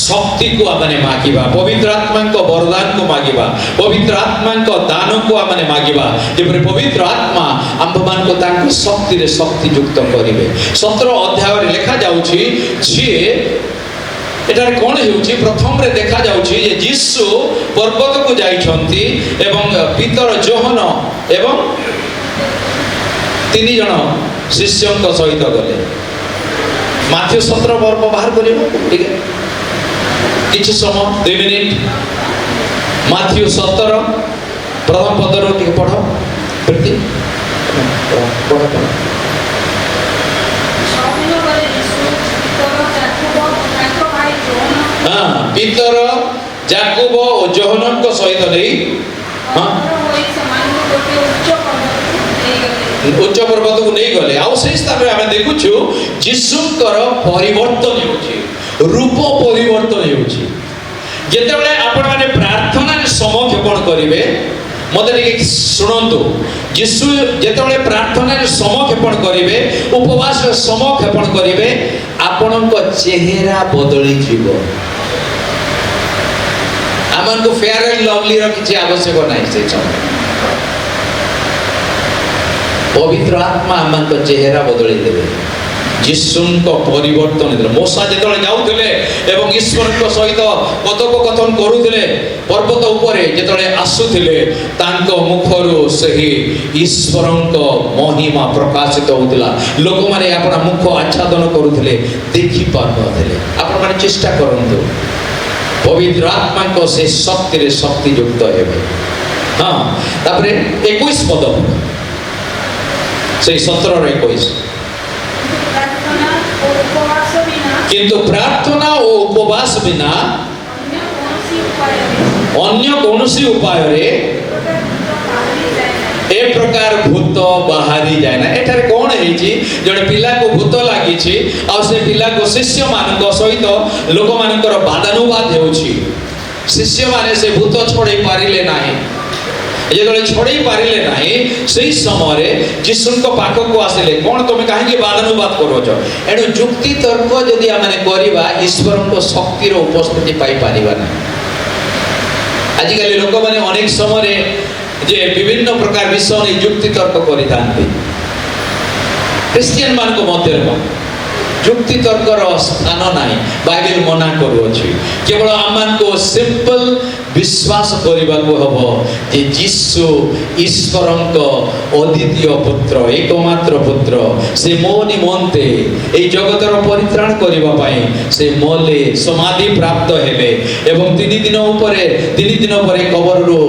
ଶକ୍ତିକୁ ଆମେ ମାଗିବା, ପବିତ୍ର ଆତ୍ମାଙ୍କ ବରଦାନକୁ ମାଗିବା, ପବିତ୍ର ଆତ୍ମାଙ୍କ ଦାନକୁ ଆମେ ମାଗିବା, ଯେପରି ପବିତ୍ର ଆତ୍ମା ଆମ୍ଭମାନଙ୍କୁ ତାଙ୍କ ଶକ୍ତିରେ ଶକ୍ତିଯୁକ୍ତ କରିବେ। 17 ଅଧ୍ୟାୟରେ ଲେଖାଯାଉଛି ଯିଏ ଏଠାରେ କ'ଣ ହେଉଛି, ପ୍ରଥମରେ ଦେଖାଯାଉଛି ଯେ ଯୀଶୁ ପର୍ବତକୁ ଯାଇଛନ୍ତି ଏବଂ ପିତର ଯୋହନ ଏବଂ 3 ଜଣ ଶିଷ୍ୟଙ୍କ ସହିତ ଗଲେ। ମାଥ୍ୟୁ 17 ବର୍ଗ ବାହାର କରିବ ଟିକେ, କିଛି ସମୟ 2 ମିନିଟ୍। ମାଥ୍ୟୁ 17 ପ୍ରଥମ ପଦରୁ ଟିକେ ପଢ଼। ପିତର, ଯାକୁବ ଓ ଯୋହନଙ୍କ ସହିତ ନେଇ ଉଚ୍ଚ ପର୍ବତକୁ ନେଇଗଲେ। ଆଉ ସେହି ସ୍ଥାନରେ ଆମେ ଦେଖୁଛୁ ଯୀଶୁଙ୍କର ପରିବର୍ତ୍ତନ ହେଉଛି, ରୂପ ପରିବର୍ତ୍ତନ ହେଉଛି। ଯେତେବେଳେ ଆପଣମାନେ ପ୍ରାର୍ଥନାରେ ସମୟ କ୍ଷେପଣ କରିବେ, ମୋତେ ଟିକେ ଶୁଣନ୍ତୁ, ଯୀଶୁ ଯେତେବେଳେ ପ୍ରାର୍ଥନାରେ ସମୟ କ୍ଷେପଣ କରିବେ, ଉପବାସରେ ସମୟ କ୍ଷେପଣ କରିବେ, ଆପଣଙ୍କ ଚେହେରା ବଦଳିଯିବ। ଆମକୁ ଫେୟାର ଆଣ୍ଡ ଲଭଲିର କିଛି ଆବଶ୍ୟକ ନାହିଁ। ସେ ସମୟ ପବିତ୍ର ଆତ୍ମା ଆମଙ୍କ ଚେହେରା ବଦଳେଇ ଦେବେ। ଯୀଶୁଙ୍କ ପରିବର୍ତ୍ତନ ଦେଲେ। ମୋଶା ଯେତେବେଳେ ଯାଉଥିଲେ ଏବଂ ଈଶ୍ୱରଙ୍କ ସହିତ କଥୋପକଥନ କରୁଥିଲେ, ପର୍ବତ ଉପରେ ଯେତେବେଳେ ଆସୁଥିଲେ, ତାଙ୍କ ମୁଖରୁ ସେହି ଈଶ୍ୱରଙ୍କ ମହିମା ପ୍ରକାଶିତ ହେଉଥିଲା। ଲୋକମାନେ ଆପଣ ମୁଖ ଆଚ୍ଛାଦନ କରୁଥିଲେ, ଦେଖିପାରୁନଥିଲେ। ଆପଣମାନେ ଚେଷ୍ଟା କରନ୍ତୁ, ପବିତ୍ର ଆତ୍ମାଙ୍କ ସେ ଶକ୍ତିରେ ଶକ୍ତିଯୁକ୍ତ ହେବେ। ହଁ, ତାପରେ 21 ପଦ, ସେଇ 17-21। କିନ୍ତୁ ପ୍ରାର୍ଥନା ଓ ଉପବାସ ବିନା ଅନ୍ୟ କୌଣସି ଉପାୟରେ ଏ ପ୍ରକାର ଭୂତ ବାହାରି ଯାଏ ନା। ଏଠାରେ କ'ଣ ହେଇଛି, ଜଣେ ପିଲାକୁ ଭୂତ ଲାଗିଛି, ଆଉ ସେ ପିଲାକୁ ଶିଷ୍ୟମାନଙ୍କ ସହିତ ଲୋକମାନଙ୍କର ବାଦାନୁବାଦ ହେଉଛି। ଶିଷ୍ୟମାନେ ସେ ଭୂତ ଛଡ଼େଇ ପାରିଲେ ନାହିଁ। ଯେତେବେଳେ ଛଡ଼େଇ ପାରିଲେ ନାହିଁ, ସେହି ସମୟରେ ଯୀଶୁଙ୍କ ପାଖକୁ ଆସିଲେ, କ'ଣ ତମେ କାହିଁକି ବାଦାନୁବାଦ କରୁଛ? ଏଣୁ ଯୁକ୍ତି ତର୍କ ଯଦି ଆମେ କରିବା, ଈଶ୍ୱରଙ୍କ ଶକ୍ତିର ଉପସ୍ଥିତି ପାଇପାରିବା ନାହିଁ। ଆଜିକାଲି ଲୋକମାନେ ଅନେକ ସମୟରେ ଯେ ବିଭିନ୍ନ ପ୍ରକାର ବିଷୟ ନେଇ ଯୁକ୍ତି ତର୍କ କରିଥାନ୍ତି। ଖ୍ରୀଷ୍ଟିଆନ ମାନଙ୍କ ମଧ୍ୟରେ ଯୁକ୍ତି ତର୍କର ସ୍ଥାନ ନାହିଁ, ବାଇବେଲ ମନା କରୁଅଛି। କେବଳ ଆମମାନଙ୍କୁ ସିମ୍ପଲ ବିଶ୍ୱାସ କରିବାକୁ ହେବ ଯେ ଯୀଶୁ ଈଶ୍ୱରଙ୍କ ଅଦ୍ୱିତୀୟ ପୁତ୍ର, ଏକମାତ୍ର ପୁତ୍ର। ସେ ମୋ ନିମନ୍ତେ ଏହି ଜଗତର ପରିତ୍ରାଣ କରିବା ପାଇଁ ସେ ମଲେ ସମାଧି ପ୍ରାପ୍ତ ହେଲେ ଏବଂ 3 ଦିନ ପରେ କବରରୁ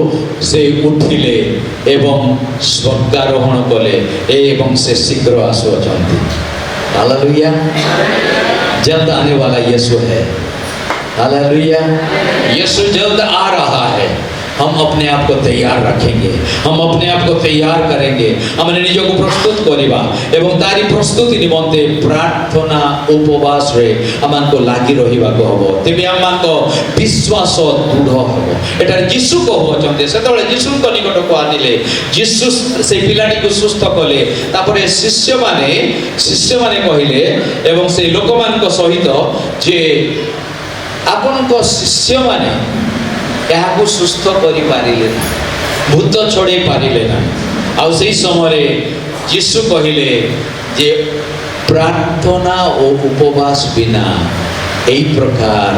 ସେ ଉଠିଲେ ଏବଂ ସ୍ୱର୍ଗାରୋହଣ କଲେ ଏବଂ ସେ ଶୀଘ୍ର ଆସୁଅଛନ୍ତି। हालेलुया, जल्द आने वाला यीशु है। हालेलुया, यीशु जल्द आ रहा है। हम अपने आप को तैयार रखेंगे, हम अपने आप को तैयार करेंगे, हमने निज को प्रस्तुत करिबा एवं तारी प्रस्तुति निमंते प्रार्थना उपवास रे हमन को लागि रहिबा को हबो। तेबे हमन को विश्वास दृढ़ हबो। एटा यीशु को होचंते, सेतबेले यीशु को निकट को आनिले, यीशु से पिलाटी को सुस्थ कले। तापरे शिष्य माने कहिले एवं से लोक मान को सहित जे आपन को शिष्य माने यहाँ सुस्थ कर पारिले, भूत छड़े पारिले ना। ଆଉ ସେଇ ସମୟରେ ଯୀଶୁ କହିଲେ ଯେ ପ୍ରାର୍ଥନା ଓ ଉପବାସ ବିନା এই প্রকার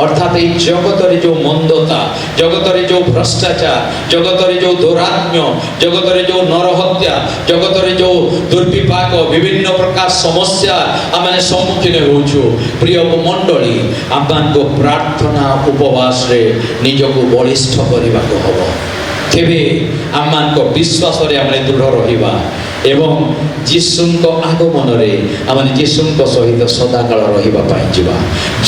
অর্থাৎ এই জগতের যে মন্দতা, জগতের যে ভ্রষ্টাচার, জগতের যে দুরাত্ম্য, জগতের যে নরহত্যা, জগতের যে দুর্বিপাক, বিভিন্ন প্রকার সমস্যা ଆମେ ସମ୍ମୁଖୀନ ହେଉଛୁ। ପ୍ରିୟ ମଣ୍ଡଳୀ, ଆମମାନଙ୍କୁ ପ୍ରାର୍ଥନା ଉପବାସରେ ନିଜକୁ ବଳିଷ୍ଠ କରିବାକୁ ହେବ। ତେବେ ଆମମାନଙ୍କ ବିଶ୍ୱାସରେ ଆମେ ଦୃଢ଼ ରହିବା ଏବଂ ଯୀଶୁଙ୍କ ଆଗମନରେ ଆମେ ଯୀଶୁଙ୍କ ସହିତ ସଦାକାଳ ରହିବା ପାଇଁ ଯିବା।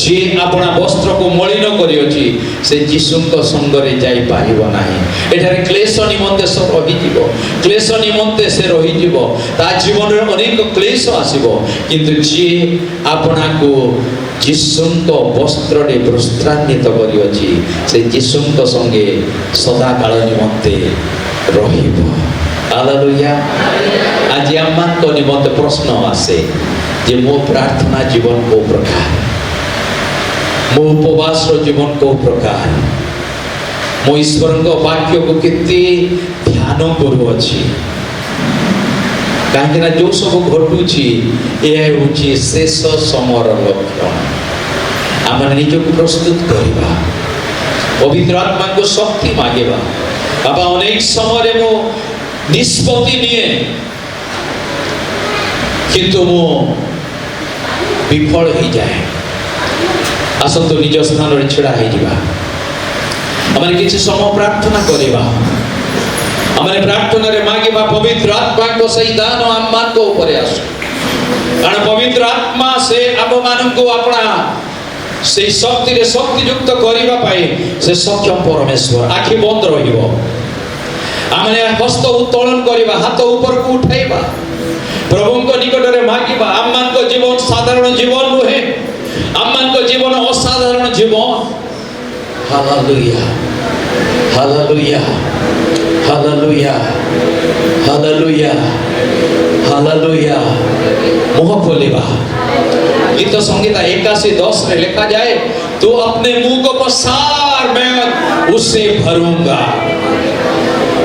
ଯିଏ ଆପଣା ବସ୍ତ୍ରକୁ ମଳିନ କରିଅଛି ସେ ଯୀଶୁଙ୍କ ସଙ୍ଗରେ ଯାଇପାରିବ ନାହିଁ। ଏଠାରେ କ୍ଲେଶ ନିମନ୍ତେ ସେ ରହିଯିବ, କ୍ଲେଶ ନିମନ୍ତେ ସେ ରହିଯିବ, ତା ଜୀବନରେ ଅନେକ କ୍ଲେଶ ଆସିବ। କିନ୍ତୁ ଯିଏ ଆପଣାକୁ ଯୀଶୁଙ୍କ ବସ୍ତ୍ରରେ ବସ୍ତ୍ରାନ୍ୱିତ କରିଅଛି ସେ ଯୀଶୁଙ୍କ ସଙ୍ଗେ ସଦାକାଳ ନିମନ୍ତେ ରହିବ। ହାଲେଲୁୟା। ଆଜି ଆମମାନଙ୍କ ନିମନ୍ତେ ପ୍ରଶ୍ନ ଆସେ ଯେ ମୋ ପ୍ରାର୍ଥନା ଜୀବନ କୋଉ ପ୍ରକାର, ମୋ ଉପବାସର ଜୀବନ କୋଉ ପ୍ରକାର, ମୁଁ ଈଶ୍ୱରଙ୍କ ବାକ୍ୟକୁ କେତେ ଧ୍ୟାନ କରୁଅଛି। କାହିଁକିନା ଯେଉଁ ସବୁ ଘଟୁଛି ଏହା ହେଉଛି ଶେଷ ସମୟର ଲକ୍ଷଣ। ଆମେ ନିଜକୁ ପ୍ରସ୍ତୁତ କରିବା, ପବିତ୍ର ଆତ୍ମାଙ୍କୁ ଶକ୍ତି ମାଗିବା। ବାବା, ଅନେକ ସମୟରେ ମୁଁ ନିଷ୍ପତ୍ତି ନିଏ କିନ୍ତୁ ମୁଁ ବିଫଳ ହେଇଯାଏ। ଆସନ୍ତୁ ନିଜ ସ୍ଥାନରେ ଛିଡ଼ା ହେଇଯିବା, ଆମେ କିଛି ସମୟ ପ୍ରାର୍ଥନା କରିବା। ଆମେ ପ୍ରାର୍ଥନାରେ ମାଗିବା ପବିତ୍ର ଆତ୍ମାଙ୍କ ସେଇ ଦାନ ଆମମାନଙ୍କ ଉପରେ ଆସୁ। କାରଣ ପବିତ୍ର ଆତ୍ମା ସେ ଆମମାନଙ୍କୁ ଆପଣା ସେଇ ଶକ୍ତିରେ ଶକ୍ତିଯୁକ୍ତ କରିବା ପାଇଁ ସେ ସକ୍ଷମ ପରମେଶ୍ୱର। ଆଖି ବନ୍ଦ ରହିବ, ଆମେ ହସ୍ତ ଉତ୍ତୋଳନ କରିବା, ହାତ ଉପରକୁ ଉଠାଇବା, ପ୍ରଭୁଙ୍କ ନିକଟରେ ମାଗିବା। ଆମମାନଙ୍କ ଜୀବନ ସାଧାରଣ ଜୀବନ ନୁହେଁ, ଆମମାନଙ୍କ ଜୀବନ ଅସାଧାରଣ ଜୀବନ। Hallelujah, hallelujah, hallelujah, hallelujah, hallelujah. ମୁହ ଖୋଲିବା। गीत संगीता 81:10 में लिखा जाए, तो अपने मुंह को पसार, मैं उससे भरूंगा।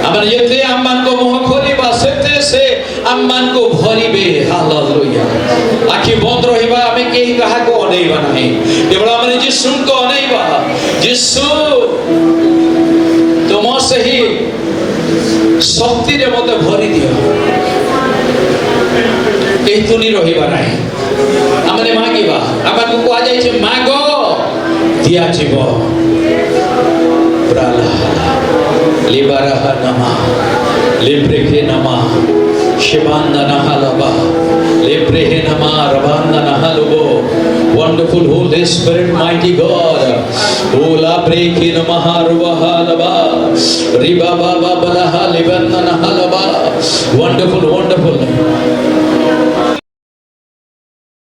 अमन येते अम्मान को मुह खोलिबा सेते से अम्मान को भरिबे। हालेलुया। आखि बंद रहिबा, आमे केही कहा को अनेइबा नहीं, केवल आमे यीशु को अनेइबा। यीशु तुम सही शक्ति रे मते भरि दियो, केही तुनी रहिबा नहीं। आमे मागिबा, आमको कुआ जाय छे मागो दिया जीव। ब्राला लिबाराह नमा लिब्रेहे नमा शिबांदा नहलबा लिब्रेहे नमा रबांदा नहलबो। Wonderful Holy Spirit, mighty God, Ola breke namaha rubahalaba riba baba balaha libanda nahalaba. Wonderful, wonderful.